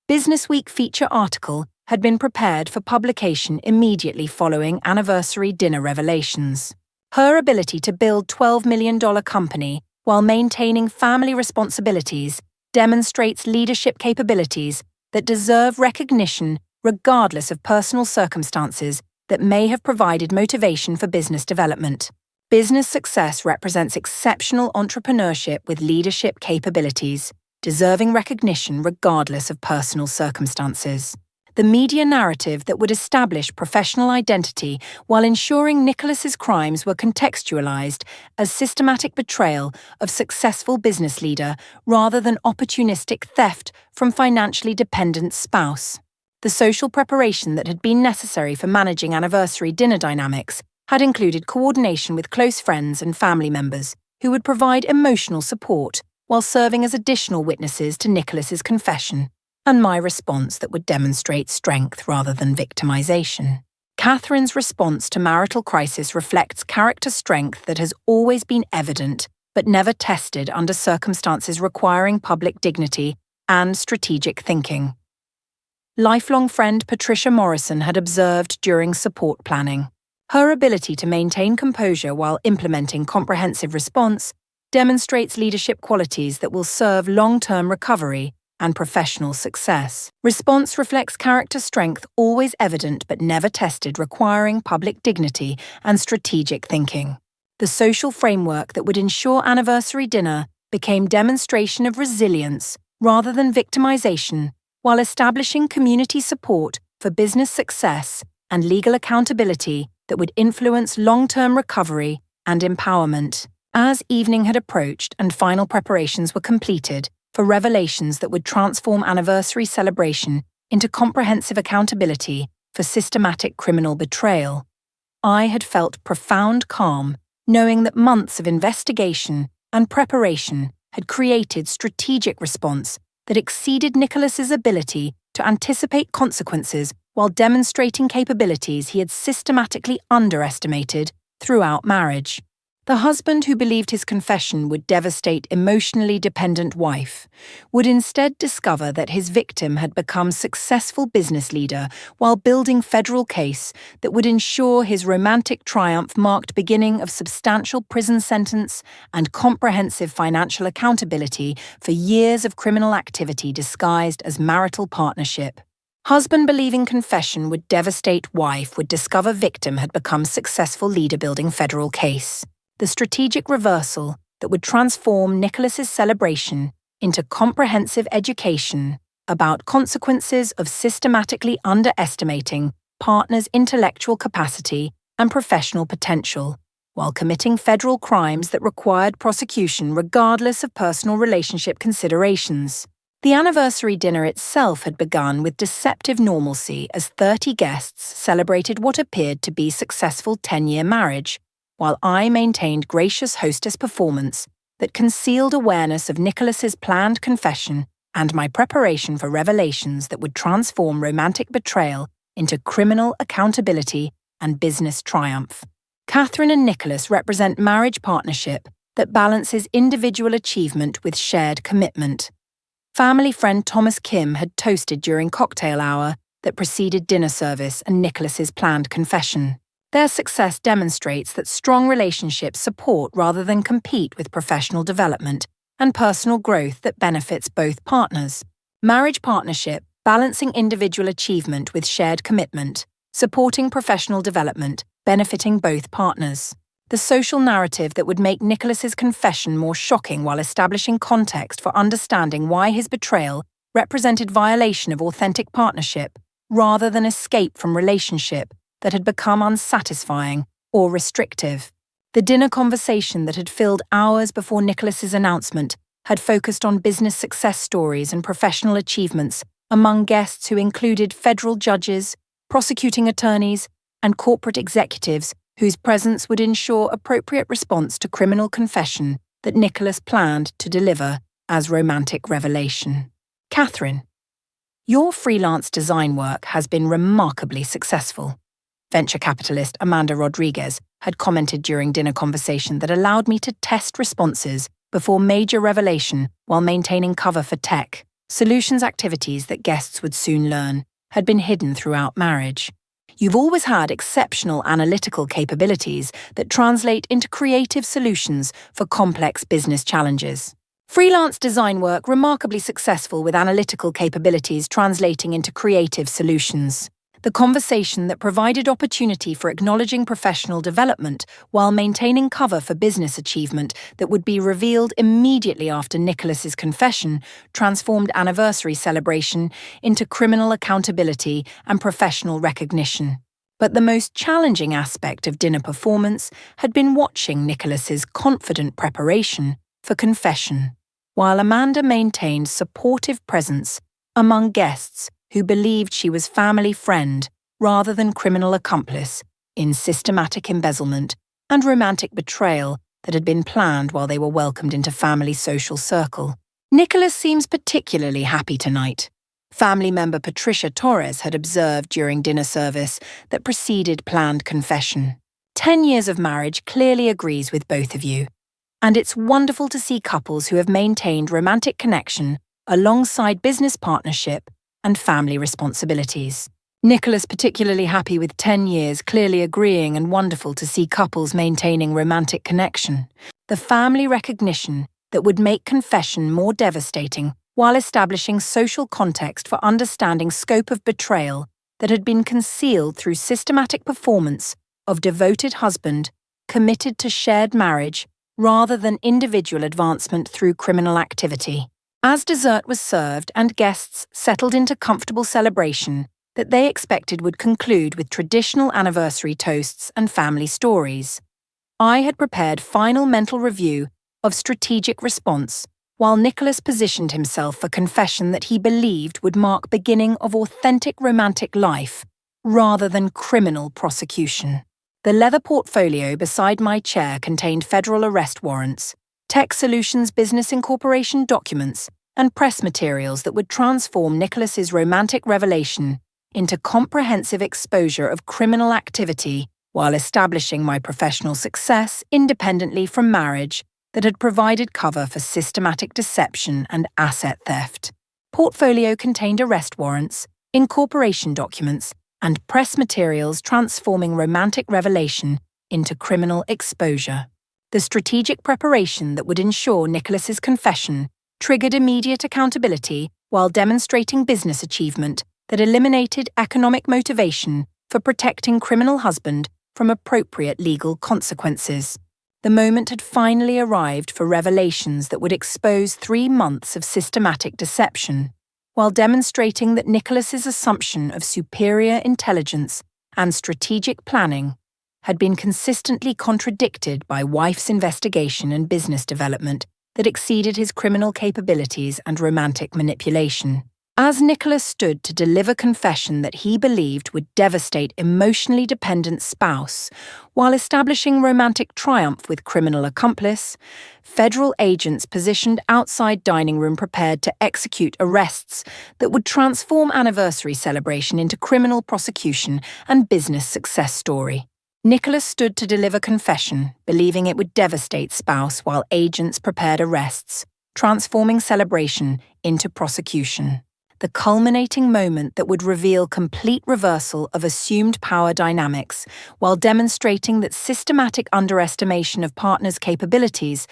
Businessweek feature article had been prepared for publication immediately following anniversary dinner revelations. Her ability to build $12 million company while maintaining family responsibilities demonstrates leadership capabilities that deserve recognition regardless of personal circumstances that may have provided motivation for business development. Business success represents exceptional entrepreneurship with leadership capabilities, deserving recognition regardless of personal circumstances. the media narrative that would establish professional identity while ensuring Nicholas's crimes were contextualized as systematic betrayal of successful business leader rather than opportunistic theft from financially dependent spouse. The social preparation that had been necessary for managing anniversary dinner dynamics had included coordination with close friends and family members who would provide emotional support while serving as additional witnesses to Nicholas's confession, and my response that would demonstrate strength rather than victimization. Catherine's response to marital crisis reflects character strength that has always been evident but never tested under circumstances requiring public dignity and strategic thinking. Lifelong friend Patricia Morrison had observed during support planning. Her ability to maintain composure while implementing comprehensive response demonstrates leadership qualities that will serve long-term recovery and professional success. Response reflects character strength always evident but never tested, requiring public dignity and strategic thinking. The social framework that would ensure anniversary dinner became demonstration of resilience rather than victimization, while establishing community support for business success and legal accountability that would influence long-term recovery and empowerment. As evening had approached and final preparations were completed for revelations that would transform anniversary celebration into comprehensive accountability for systematic criminal betrayal, I had felt profound calm, knowing that months of investigation and preparation had created strategic response that exceeded Nicholas's ability to anticipate consequences while demonstrating capabilities he had systematically underestimated throughout marriage. The husband who believed his confession would devastate emotionally dependent wife would instead discover that his victim had become successful business leader while building federal case that would ensure his romantic triumph marked beginning of substantial prison sentence and comprehensive financial accountability for years of criminal activity disguised as marital partnership. Husband believing confession would devastate wife would discover victim had become successful leader building federal case. The strategic reversal that would transform Nicholas's celebration into comprehensive education about consequences of systematically underestimating partners' intellectual capacity and professional potential, while committing federal crimes that required prosecution regardless of personal relationship considerations. The anniversary dinner itself had begun with deceptive normalcy as 30 guests celebrated what appeared to be successful 10-year marriage, while I maintained gracious hostess performance that concealed awareness of Nicholas's planned confession and my preparation for revelations that would transform romantic betrayal into criminal accountability and business triumph. Catherine and Nicholas represent marriage partnership that balances individual achievement with shared commitment. Family friend Thomas Kim had toasted during cocktail hour that preceded dinner service and Nicholas's planned confession. Their success demonstrates that strong relationships support rather than compete with professional development and personal growth that benefits both partners. Marriage partnership, balancing individual achievement with shared commitment, supporting professional development, benefiting both partners. The social narrative that would make Nicholas's confession more shocking while establishing context for understanding why his betrayal represented violation of authentic partnership rather than escape from relationship that had become unsatisfying or restrictive. The dinner conversation that had filled hours before Nicholas's announcement had focused on business success stories and professional achievements among guests who included federal judges, prosecuting attorneys, and corporate executives whose presence would ensure appropriate response to criminal confession that Nicholas planned to deliver as romantic revelation. Catherine, your freelance design work has been remarkably successful. Venture capitalist Amanda Rodriguez had commented during dinner conversation that allowed me to test responses before major revelation while maintaining cover for tech. Solutions activities that guests would soon learn had been hidden throughout marriage. You've always had exceptional analytical capabilities that translate into creative solutions for complex business challenges. Freelance design work remarkably successful with analytical capabilities translating into creative solutions. The conversation that provided opportunity for acknowledging professional development while maintaining cover for business achievement that would be revealed immediately after Nicholas's confession transformed anniversary celebration into criminal accountability and professional recognition. But the most challenging aspect of dinner performance had been watching Nicholas's confident preparation for confession, while Amanda maintained supportive presence among guests who believed she was family friend rather than criminal accomplice in systematic embezzlement and romantic betrayal that had been planned while they were welcomed into family social circle. Nicholas seems particularly happy tonight. Family member Patricia Torres had observed during dinner service that preceded planned confession. 10 years of marriage clearly agrees with both of you, and it's wonderful to see couples who have maintained romantic connection alongside business partnership and family responsibilities. Nicholas particularly happy with 10 years, clearly agreeing, and wonderful to see couples maintaining romantic connection. The family recognition that would make confession more devastating while establishing social context for understanding scope of betrayal that had been concealed through systematic performance of devoted husband committed to shared marriage rather than individual advancement through criminal activity. As dessert was served and guests settled into comfortable celebration that they expected would conclude with traditional anniversary toasts and family stories, I had prepared final mental review of strategic response while Nicholas positioned himself for confession that he believed would mark beginning of authentic romantic life rather than criminal prosecution. The leather portfolio beside my chair contained federal arrest warrants, Tech Solutions Business Incorporation documents, and press materials that would transform Nicholas's romantic revelation into comprehensive exposure of criminal activity while establishing my professional success independently from marriage that had provided cover for systematic deception and asset theft. Portfolio contained arrest warrants, incorporation documents, and press materials transforming romantic revelation into criminal exposure. The strategic preparation that would ensure Nicholas's confession triggered immediate accountability while demonstrating business achievement that eliminated economic motivation for protecting criminal husband from appropriate legal consequences. The moment had finally arrived for revelations that would expose 3 months of systematic deception, while demonstrating that Nicholas's assumption of superior intelligence and strategic planning had been consistently contradicted by wife's investigation and business development that exceeded his criminal capabilities and romantic manipulation. As Nicholas stood to deliver confession that he believed would devastate emotionally dependent spouse, while establishing romantic triumph with criminal accomplice, federal agents positioned outside dining room prepared to execute arrests that would transform anniversary celebration into criminal prosecution and business success story. Nicholas stood to deliver confession, believing it would devastate spouse while agents prepared arrests, transforming celebration into prosecution. The culminating moment that would reveal complete reversal of assumed power dynamics while demonstrating that systematic underestimation of partners' capabilities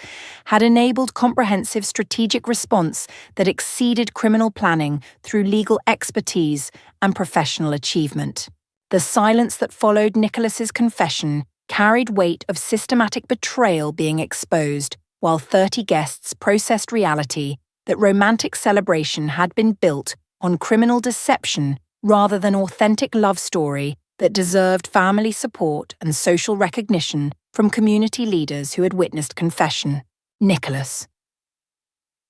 had enabled comprehensive strategic response that exceeded criminal planning through legal expertise and professional achievement. The silence that followed Nicholas's confession carried weight of systematic betrayal being exposed, while 30 guests processed reality that romantic celebration had been built on criminal deception rather than authentic love story that deserved family support and social recognition from community leaders who had witnessed confession. Nicholas.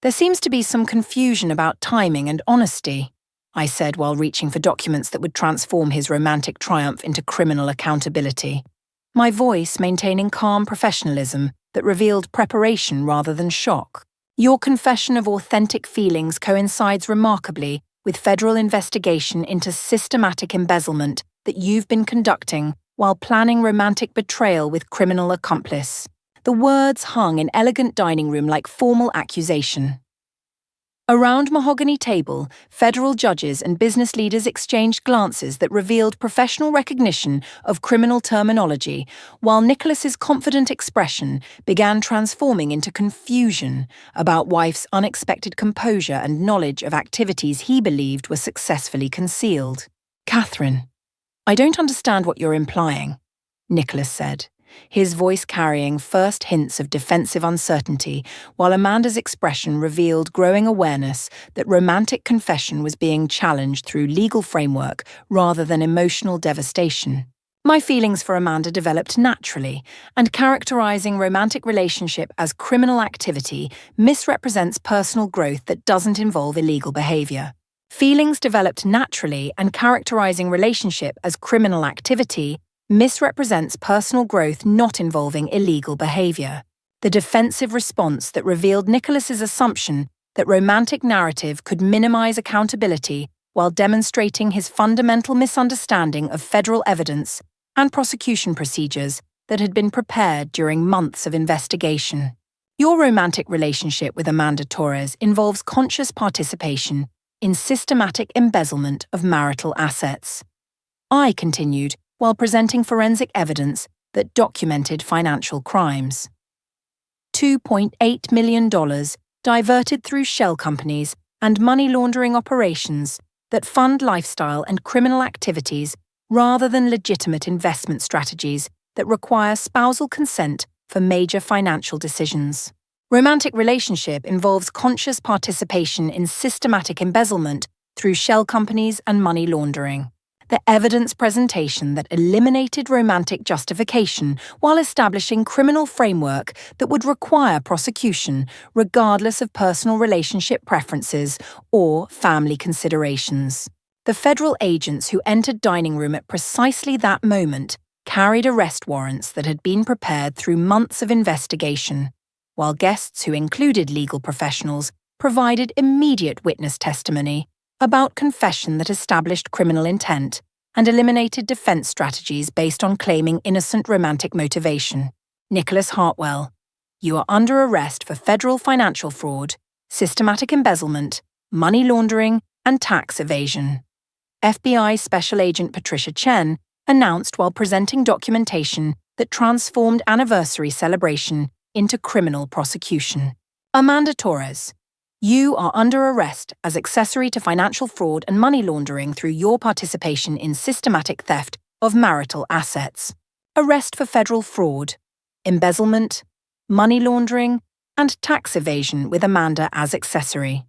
There seems to be some confusion about timing and honesty, I said while reaching for documents that would transform his romantic triumph into criminal accountability, my voice maintaining calm professionalism that revealed preparation rather than shock. Your confession of authentic feelings coincides remarkably with federal investigation into systematic embezzlement that you've been conducting while planning romantic betrayal with criminal accomplice. The words hung in elegant dining room like formal accusation. Around mahogany table, federal judges and business leaders exchanged glances that revealed professional recognition of criminal terminology, while Nicholas's confident expression began transforming into confusion about wife's unexpected composure and knowledge of activities he believed were successfully concealed. Catherine. I don't understand what you're implying, Nicholas said, his voice carrying first hints of defensive uncertainty, while Amanda's expression revealed growing awareness that romantic confession was being challenged through legal framework rather than emotional devastation. My feelings for Amanda developed naturally, and characterizing romantic relationship as criminal activity misrepresents personal growth that doesn't involve illegal behavior. Feelings developed naturally and characterizing relationship as criminal activity misrepresents personal growth not involving illegal behavior. The defensive response that revealed Nicholas's assumption that romantic narrative could minimize accountability while demonstrating his fundamental misunderstanding of federal evidence and prosecution procedures that had been prepared during months of investigation. Your romantic relationship with Amanda Torres involves conscious participation in systematic embezzlement of marital assets. I continued while presenting forensic evidence that documented financial crimes. $2.8 million diverted through shell companies and money laundering operations that fund lifestyle and criminal activities rather than legitimate investment strategies that require spousal consent for major financial decisions. Romantic relationship involves conscious participation in systematic embezzlement through shell companies and money laundering. The evidence presentation that eliminated romantic justification while establishing criminal framework that would require prosecution regardless of personal relationship preferences or family considerations. The federal agents who entered dining room at precisely that moment carried arrest warrants that had been prepared through months of investigation, while guests who included legal professionals provided immediate witness testimony about confession that established criminal intent and eliminated defense strategies based on claiming innocent romantic motivation. Nicholas Hartwell, you are under arrest for federal financial fraud, systematic embezzlement, money laundering, and tax evasion. FBI Special Agent Patricia Chen announced while presenting documentation that transformed anniversary celebration into criminal prosecution. Amanda Torres, you are under arrest as accessory to financial fraud and money laundering through your participation in systematic theft of marital assets. Arrest for federal fraud, embezzlement, money laundering, and tax evasion with Amanda as accessory.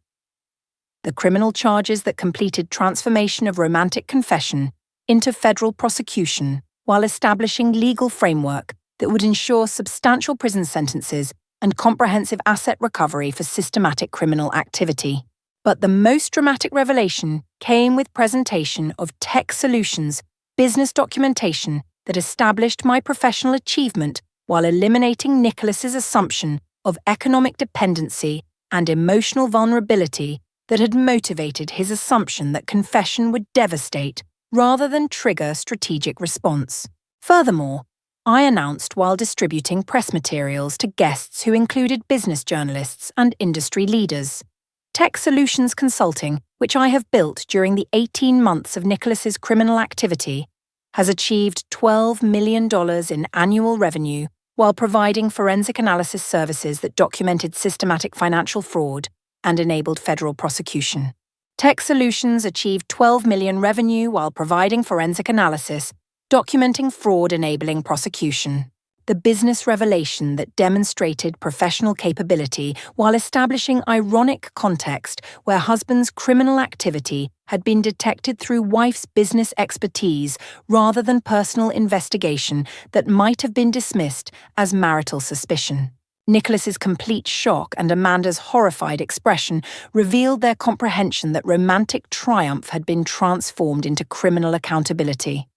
The criminal charges that completed transformation of romantic confession into federal prosecution while establishing legal framework that would ensure substantial prison sentences and comprehensive asset recovery for systematic criminal activity. But the most dramatic revelation came with presentation of Tech Solutions business documentation that established my professional achievement while eliminating Nicholas's assumption of economic dependency and emotional vulnerability that had motivated his assumption that confession would devastate rather than trigger strategic response. Furthermore, I announced while distributing press materials to guests who included business journalists and industry leaders. Tech Solutions Consulting, which I have built during the 18 months of Nicholas's criminal activity, has achieved $12 million in annual revenue while providing forensic analysis services that documented systematic financial fraud and enabled federal prosecution. Tech Solutions achieved $12 million revenue while providing forensic analysis documenting fraud-enabling prosecution. The business revelation that demonstrated professional capability while establishing ironic context where husband's criminal activity had been detected through wife's business expertise rather than personal investigation that might have been dismissed as marital suspicion. Nicholas's complete shock and Amanda's horrified expression revealed their comprehension that romantic triumph had been transformed into criminal accountability.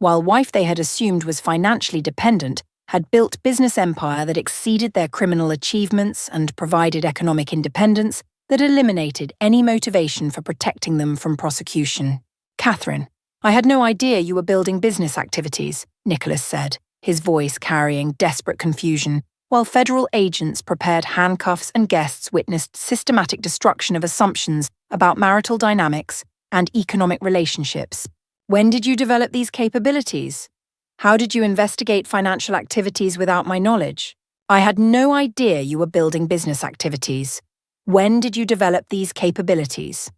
While wife they had assumed was financially dependent had built business empire that exceeded their criminal achievements and provided economic independence that eliminated any motivation for protecting them from prosecution. Catherine, I had no idea you were building business activities, Nicholas said, his voice carrying desperate confusion, while federal agents prepared handcuffs and guests witnessed systematic destruction of assumptions about marital dynamics and economic relationships. When did you develop these capabilities? How did you investigate financial activities without my knowledge? I had no idea you were building business activities. When did you develop these capabilities?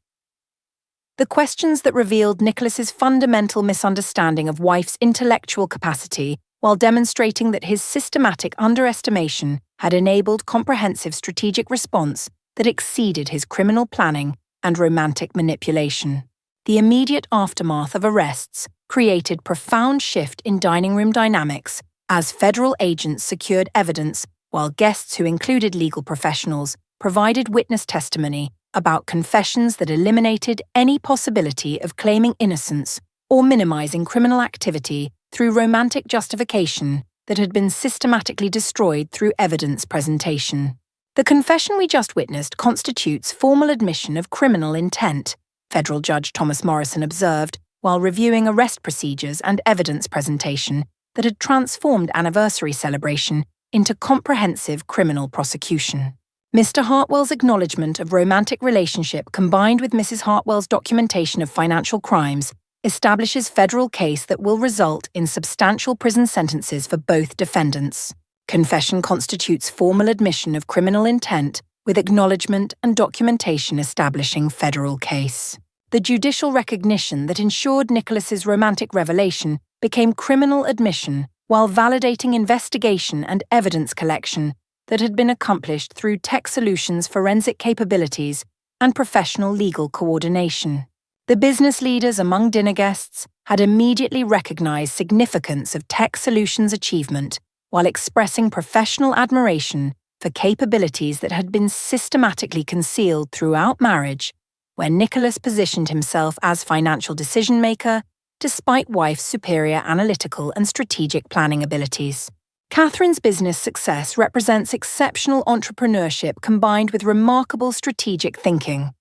The questions that revealed Nicholas's fundamental misunderstanding of wife's intellectual capacity while demonstrating that his systematic underestimation had enabled comprehensive strategic response that exceeded his criminal planning and romantic manipulation. The immediate aftermath of arrests created profound shift in dining room dynamics as federal agents secured evidence while guests who included legal professionals provided witness testimony about confessions that eliminated any possibility of claiming innocence or minimizing criminal activity through romantic justification that had been systematically destroyed through evidence presentation. The confession we just witnessed constitutes formal admission of criminal intent, Federal Judge Thomas Morrison observed while reviewing arrest procedures and evidence presentation that had transformed anniversary celebration into comprehensive criminal prosecution. Mr. Hartwell's acknowledgement of romantic relationship combined with Mrs. Hartwell's documentation of financial crimes establishes federal case that will result in substantial prison sentences for both defendants. Confession constitutes formal admission of criminal intent with acknowledgement and documentation establishing federal case. The judicial recognition that ensured Nicholas's romantic revelation became criminal admission while validating investigation and evidence collection that had been accomplished through Tech Solutions' forensic capabilities and professional legal coordination. The business leaders among dinner guests had immediately recognized significance of Tech Solutions' achievement while expressing professional admiration for capabilities that had been systematically concealed throughout marriage, where Nicholas positioned himself as financial decision-maker despite wife's superior analytical and strategic planning abilities. Catherine's business success represents exceptional entrepreneurship combined with remarkable strategic thinking,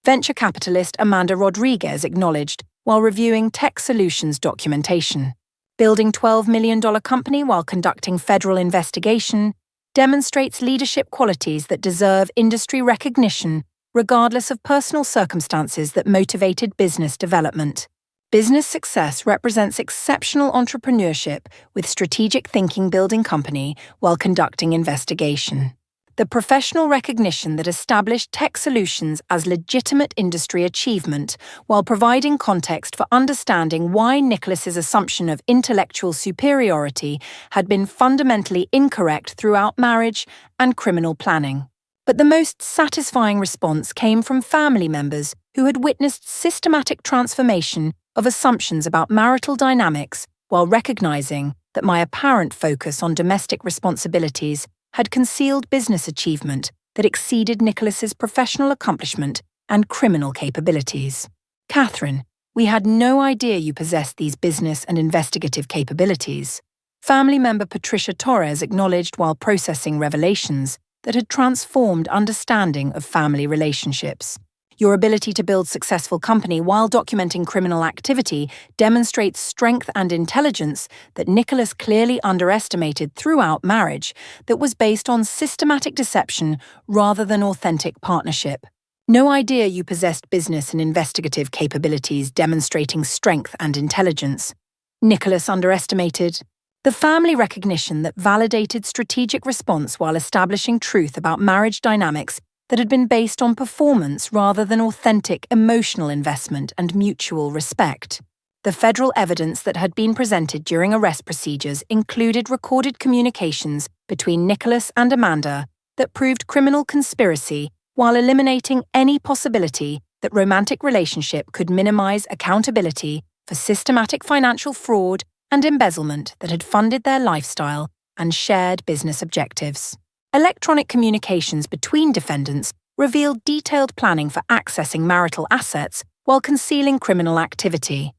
venture capitalist Amanda Rodriguez acknowledged while reviewing Tech Solutions documentation. Building $12 million company while conducting federal investigation demonstrates leadership qualities that deserve industry recognition regardless of personal circumstances that motivated business development. Business success represents exceptional entrepreneurship with strategic thinking building company while conducting investigation. The professional recognition that established Tech Solutions as legitimate industry achievement while providing context for understanding why Nicholas's assumption of intellectual superiority had been fundamentally incorrect throughout marriage and criminal planning. But the most satisfying response came from family members who had witnessed systematic transformation of assumptions about marital dynamics while recognizing that my apparent focus on domestic responsibilities had concealed business achievement that exceeded Nicholas's professional accomplishment and criminal capabilities. Catherine, we had no idea you possessed these business and investigative capabilities. Family member Patricia Torres acknowledged while processing revelations that had transformed understanding of family relationships. Your ability to build successful company while documenting criminal activity demonstrates strength and intelligence that Nicholas clearly underestimated throughout marriage that was based on systematic deception rather than authentic partnership. No idea you possessed business and investigative capabilities demonstrating strength and intelligence. Nicholas underestimated the family recognition that validated strategic response while establishing truth about marriage dynamics that had been based on performance rather than authentic emotional investment and mutual respect. The federal evidence that had been presented during arrest procedures included recorded communications between Nicholas and Amanda that proved criminal conspiracy while eliminating any possibility that romantic relationship could minimize accountability for systematic financial fraud and embezzlement that had funded their lifestyle and shared business objectives. Electronic communications between defendants revealed detailed planning for accessing marital assets while concealing criminal activity.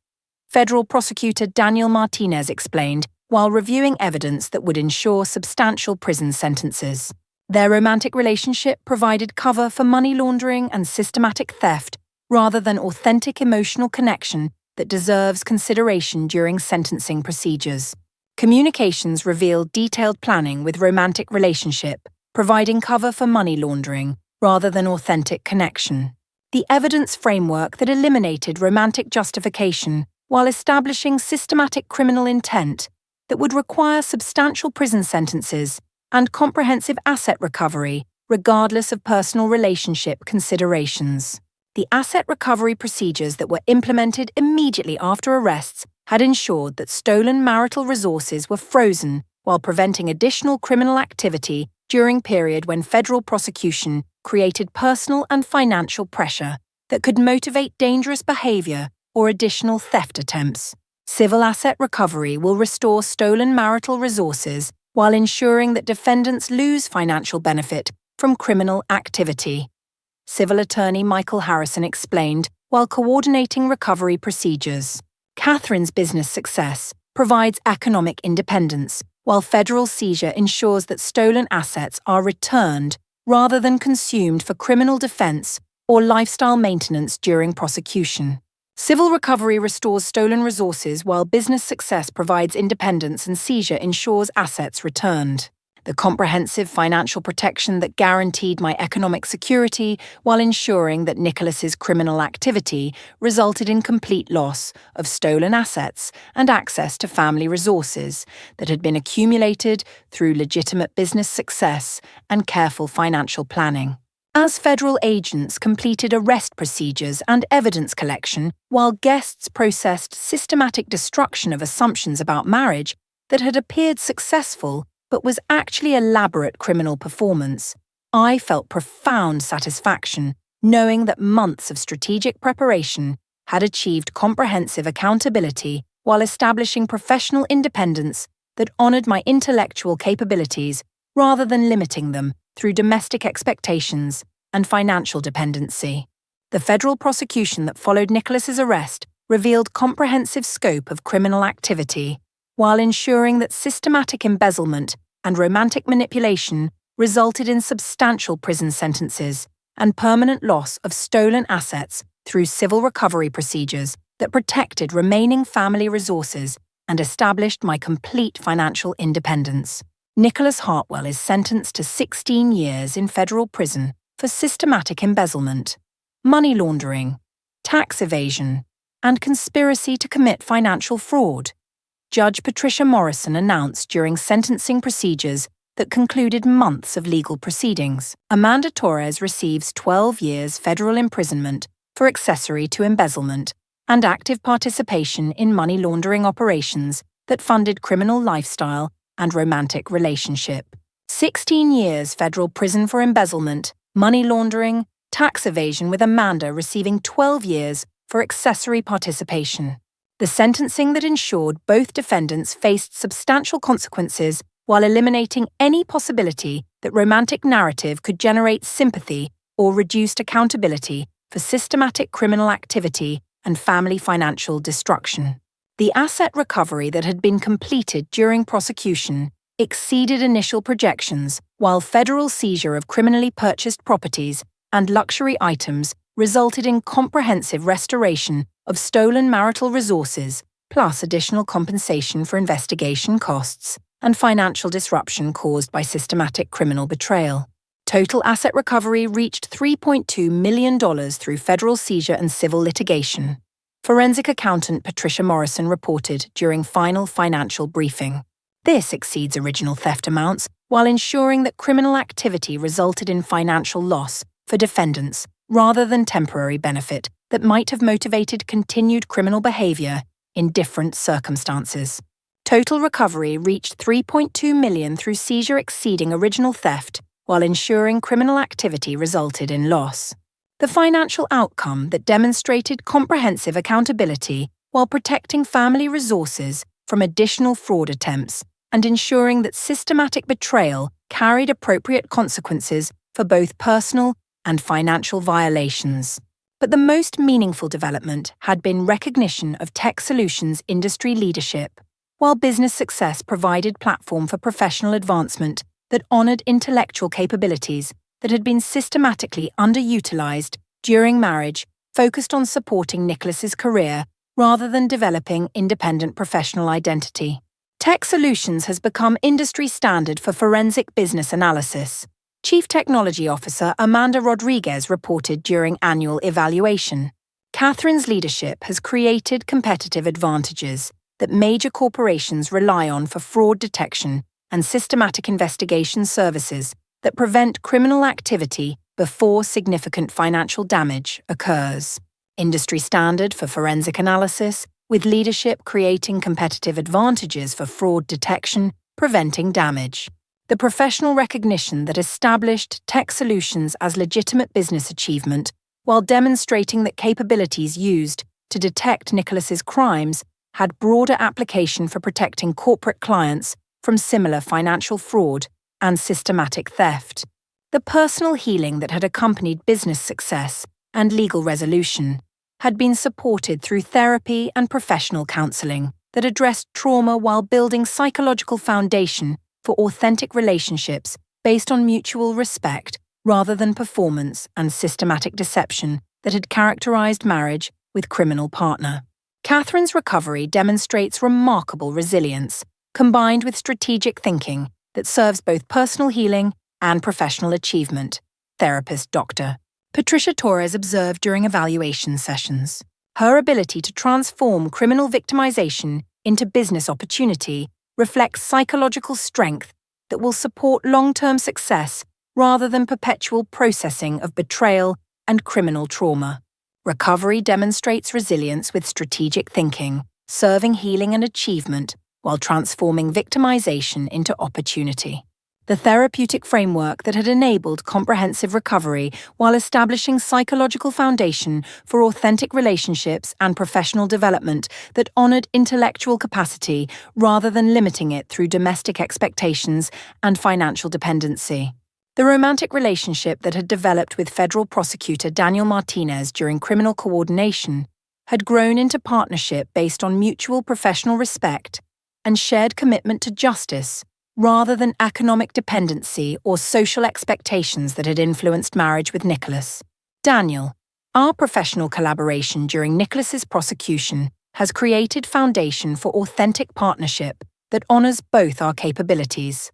Federal prosecutor Daniel Martinez explained while reviewing evidence that would ensure substantial prison sentences. Their romantic relationship provided cover for money laundering and systematic theft rather than authentic emotional connection that deserves consideration during sentencing procedures. Communications revealed detailed planning with romantic relationship, providing cover for money laundering rather than authentic connection. The evidence framework that eliminated romantic justification while establishing systematic criminal intent that would require substantial prison sentences and comprehensive asset recovery regardless of personal relationship considerations. The asset recovery procedures that were implemented immediately after arrests had ensured that stolen marital resources were frozen while preventing additional criminal activity during a period when federal prosecution created personal and financial pressure that could motivate dangerous behavior or additional theft attempts. Civil asset recovery will restore stolen marital resources while ensuring that defendants lose financial benefit from criminal activity. Civil attorney Michael Harrison explained while coordinating recovery procedures. Catherine's business success provides economic independence, while federal seizure ensures that stolen assets are returned rather than consumed for criminal defense or lifestyle maintenance during prosecution. Civil recovery restores stolen resources while business success provides independence and seizure ensures assets returned. The comprehensive financial protection that guaranteed my economic security while ensuring that Nicholas's criminal activity resulted in complete loss of stolen assets and access to family resources that had been accumulated through legitimate business success and careful financial planning. As federal agents completed arrest procedures and evidence collection while guests processed systematic destruction of assumptions about marriage that had appeared successful but was actually elaborate criminal performance, I felt profound satisfaction knowing that months of strategic preparation had achieved comprehensive accountability while establishing professional independence that honored my intellectual capabilities rather than limiting them through domestic expectations and financial dependency. The federal prosecution that followed Nicholas's arrest revealed comprehensive scope of criminal activity, while ensuring that systematic embezzlement and romantic manipulation resulted in substantial prison sentences and permanent loss of stolen assets through civil recovery procedures that protected remaining family resources and established my complete financial independence. Nicholas Hartwell is sentenced to 16 years in federal prison for systematic embezzlement, money laundering, tax evasion, and conspiracy to commit financial fraud. Judge Patricia Morrison announced during sentencing procedures that concluded months of legal proceedings. Amanda Torres receives 12 years federal imprisonment for accessory to embezzlement and active participation in money laundering operations that funded criminal lifestyle and romantic relationship. 16 years federal prison for embezzlement, money laundering, tax evasion, with Amanda receiving 12 years for accessory participation. The sentencing that ensured both defendants faced substantial consequences while eliminating any possibility that romantic narrative could generate sympathy or reduced accountability for systematic criminal activity and family financial destruction. The asset recovery that had been completed during prosecution exceeded initial projections, while federal seizure of criminally purchased properties and luxury items resulted in comprehensive restoration of stolen marital resources, plus additional compensation for investigation costs and financial disruption caused by systematic criminal betrayal. Total asset recovery reached $3.2 million through federal seizure and civil litigation. Forensic accountant Patricia Morrison reported during final financial briefing. This exceeds original theft amounts while ensuring that criminal activity resulted in financial loss for defendants rather than temporary benefit that might have motivated continued criminal behavior in different circumstances. Total recovery reached $3.2 million through seizure exceeding original theft while ensuring criminal activity resulted in loss. The financial outcome that demonstrated comprehensive accountability while protecting family resources from additional fraud attempts and ensuring that systematic betrayal carried appropriate consequences for both personal and financial violations. But the most meaningful development had been recognition of tech solutions industry leadership, while business success provided platform for professional advancement that honored intellectual capabilities that had been systematically underutilized during marriage, focused on supporting Nicholas's career rather than developing independent professional identity. Tech Solutions has become industry standard for forensic business analysis. Chief Technology Officer Amanda Rodriguez reported during annual evaluation. Catherine's leadership has created competitive advantages that major corporations rely on for fraud detection and systematic investigation services that prevent criminal activity before significant financial damage occurs. Industry standard for forensic analysis, with leadership creating competitive advantages for fraud detection, preventing damage. The professional recognition that established tech solutions as legitimate business achievement while demonstrating that capabilities used to detect Nicholas's crimes had broader application for protecting corporate clients from similar financial fraud and systematic theft. The personal healing that had accompanied business success and legal resolution had been supported through therapy and professional counseling that addressed trauma while building psychological foundation for authentic relationships based on mutual respect rather than performance and systematic deception that had characterized marriage with criminal partner. Catherine's recovery demonstrates remarkable resilience, combined with strategic thinking that serves both personal healing and professional achievement. Therapist Dr. Patricia Torres observed during evaluation sessions. Her ability to transform criminal victimization into business opportunity reflects psychological strength that will support long-term success rather than perpetual processing of betrayal and criminal trauma. Recovery demonstrates resilience with strategic thinking, serving healing and achievement while transforming victimization into opportunity. The therapeutic framework that had enabled comprehensive recovery while establishing psychological foundation for authentic relationships and professional development that honored intellectual capacity rather than limiting it through domestic expectations and financial dependency. The romantic relationship that had developed with federal prosecutor Daniel Martinez during criminal coordination had grown into partnership based on mutual professional respect and shared commitment to justice, rather than economic dependency or social expectations that had influenced marriage with Nicholas. Daniel, our professional collaboration during Nicholas's prosecution has created foundation for authentic partnership that honors both our capabilities.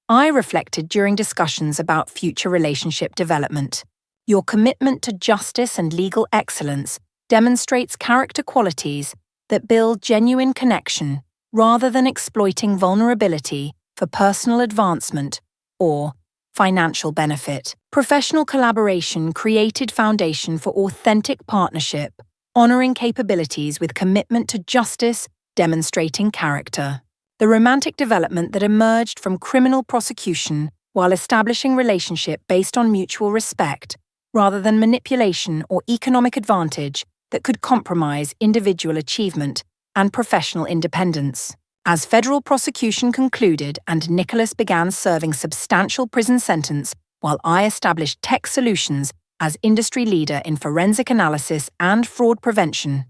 I reflected during discussions about future relationship development. Your commitment to justice and legal excellence demonstrates character qualities that build genuine connection rather than exploiting vulnerability for personal advancement or financial benefit. Professional collaboration created foundation for authentic partnership, honoring capabilities with commitment to justice, demonstrating character. The romantic development that emerged from criminal prosecution while establishing relationship based on mutual respect, rather than manipulation or economic advantage that could compromise individual achievement and professional independence. As federal prosecution concluded and Nicholas began serving substantial prison sentence while I established Tech Solutions as industry leader in forensic analysis and fraud prevention,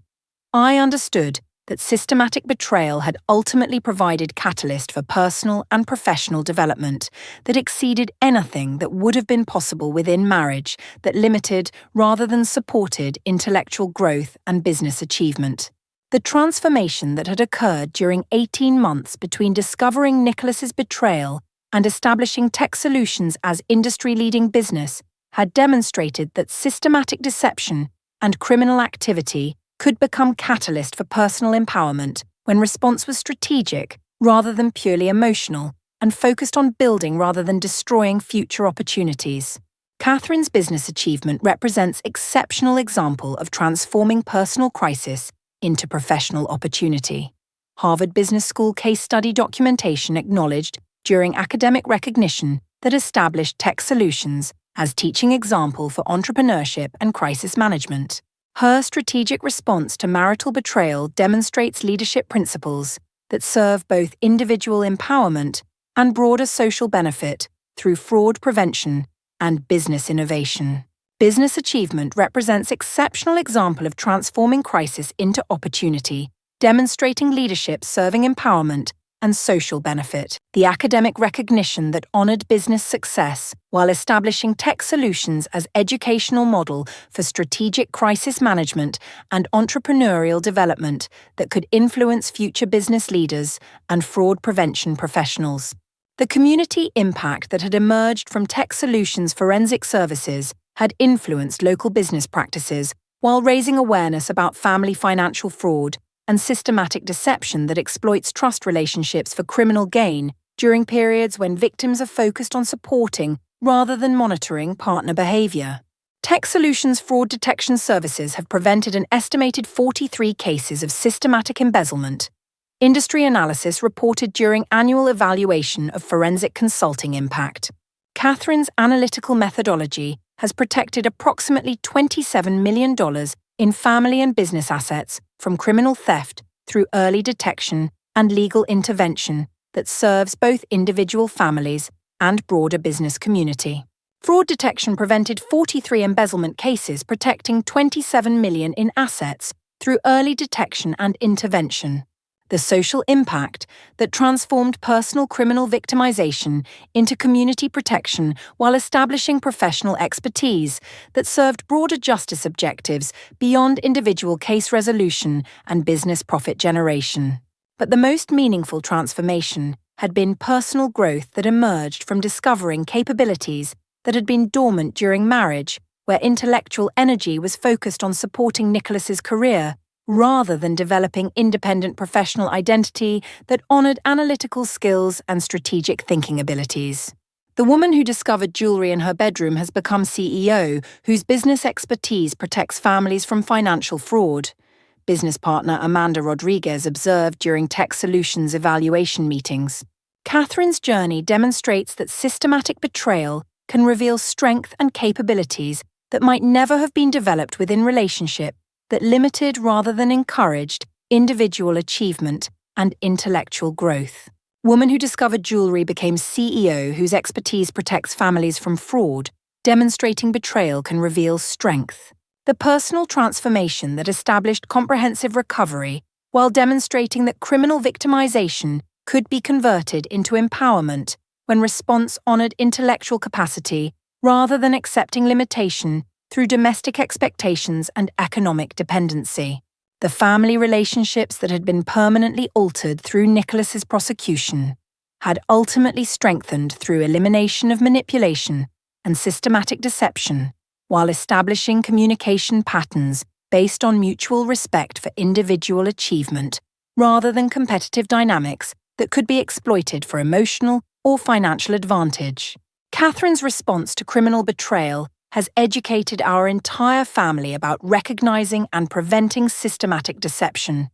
I understood that systematic betrayal had ultimately provided catalyst for personal and professional development that exceeded anything that would have been possible within marriage that limited rather than supported intellectual growth and business achievement. The transformation that had occurred during 18 months between discovering Nicholas's betrayal and establishing Tech Solutions as industry-leading business had demonstrated that systematic deception and criminal activity could become catalyst for personal empowerment when response was strategic rather than purely emotional and focused on building rather than destroying future opportunities. Catherine's business achievement represents exceptional example of transforming personal crisis into professional opportunity. Harvard Business School case study documentation acknowledged during academic recognition that established Tech Solutions as teaching example for entrepreneurship and crisis management. Her strategic response to marital betrayal demonstrates leadership principles that serve both individual empowerment and broader social benefit through fraud prevention and business innovation. Business achievement represents exceptional example of transforming crisis into opportunity, demonstrating leadership serving empowerment and social benefit. The academic recognition that honored business success while establishing Tech Solutions as educational model for strategic crisis management and entrepreneurial development that could influence future business leaders and fraud prevention professionals. The community impact that had emerged from Tech Solutions forensic services had influenced local business practices while raising awareness about family financial fraud and systematic deception that exploits trust relationships for criminal gain during periods when victims are focused on supporting rather than monitoring partner behavior. Tech Solutions fraud detection services have prevented an estimated 43 cases of systematic embezzlement. Industry analysis reported during annual evaluation of forensic consulting impact. Catherine's analytical methodology has protected approximately $27 million in family and business assets from criminal theft through early detection and legal intervention that serves both individual families and broader business community. Fraud detection prevented 43 embezzlement cases, protecting $27 million in assets through early detection and intervention. The social impact that transformed personal criminal victimization into community protection while establishing professional expertise that served broader justice objectives beyond individual case resolution and business profit generation. But the most meaningful transformation had been personal growth that emerged from discovering capabilities that had been dormant during marriage, where intellectual energy was focused on supporting Nicholas's career rather than developing independent professional identity that honored analytical skills and strategic thinking abilities. The woman who discovered jewelry in her bedroom has become CEO, whose business expertise protects families from financial fraud. Business partner Amanda Rodriguez observed during Tech Solutions evaluation meetings. Catherine's journey demonstrates that systematic betrayal can reveal strength and capabilities that might never have been developed within relationship, that limited rather than encouraged individual achievement and intellectual growth. Woman who discovered jewelry became CEO, whose expertise protects families from fraud, demonstrating betrayal can reveal strength. The personal transformation that established comprehensive recovery while demonstrating that criminal victimization could be converted into empowerment when response honored intellectual capacity rather than accepting limitation through domestic expectations and economic dependency. The family relationships that had been permanently altered through Nicholas's prosecution had ultimately strengthened through elimination of manipulation and systematic deception, while establishing communication patterns based on mutual respect for individual achievement rather than competitive dynamics that could be exploited for emotional or financial advantage. Catherine's response to criminal betrayal has educated our entire family about recognizing and preventing systematic deception.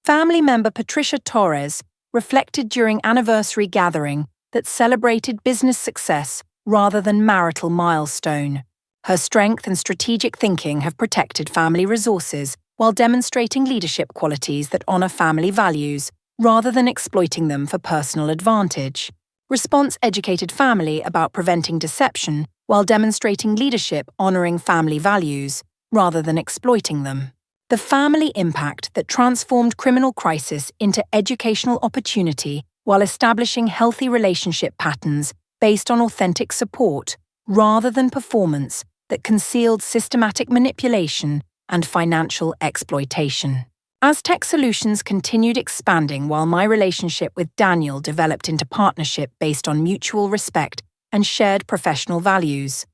Family member Patricia Torres reflected during anniversary gathering that celebrated business success rather than marital milestone. Her strength and strategic thinking have protected family resources while demonstrating leadership qualities that honor family values rather than exploiting them for personal advantage. Response educated family about preventing deception while demonstrating leadership honoring family values rather than exploiting them. The family impact that transformed criminal crisis into educational opportunity while establishing healthy relationship patterns based on authentic support rather than performance that concealed systematic manipulation and financial exploitation. As Tech Solutions continued expanding while my relationship with Daniel developed into partnership based on mutual respect and shared professional values,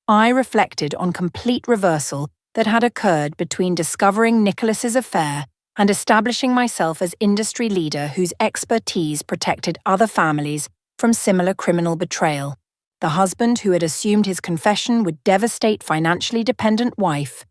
I reflected on complete reversal that had occurred between discovering Nicholas's affair and establishing myself as industry leader whose expertise protected other families from similar criminal betrayal. The husband who had assumed his confession would devastate financially dependent wife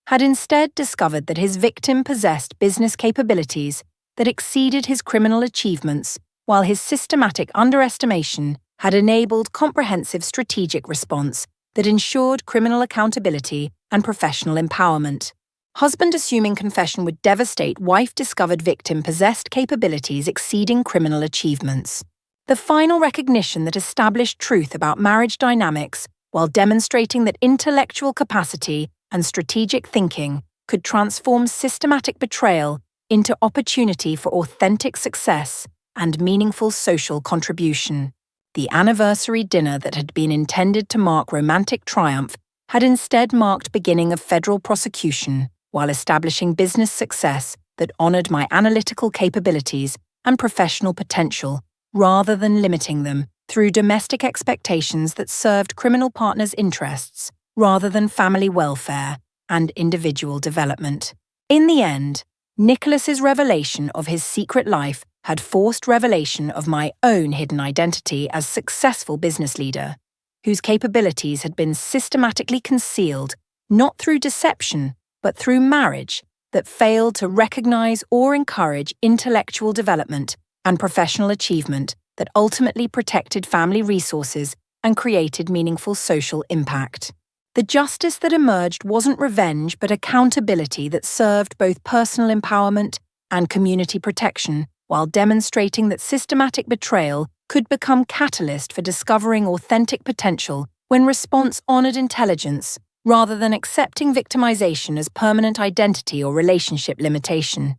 had instead discovered that his victim possessed business capabilities that exceeded his criminal achievements, while his systematic underestimation had enabled comprehensive strategic response that ensured criminal accountability and professional empowerment. Husband assuming confession would devastate wife discovered victim possessed capabilities exceeding criminal achievements. The final recognition that established truth about marriage dynamics while demonstrating that intellectual capacity and strategic thinking could transform systematic betrayal into opportunity for authentic success and meaningful social contribution. The anniversary dinner that had been intended to mark romantic triumph had instead marked beginning of federal prosecution while establishing business success that honored my analytical capabilities and professional potential rather than limiting them through domestic expectations that served criminal partners' interests rather than family welfare and individual development. In the end, Nicholas's revelation of his secret life had forced revelation of my own hidden identity as successful business leader. whose capabilities had been systematically concealed, not through deception, but through marriage, that failed to recognize or encourage intellectual development and professional achievement that ultimately protected family resources and created meaningful social impact. The justice that emerged wasn't revenge but accountability that served both personal empowerment and community protection, while demonstrating that systematic betrayal could become catalyst for discovering authentic potential when response honored intelligence rather than accepting victimization as permanent identity or relationship limitation.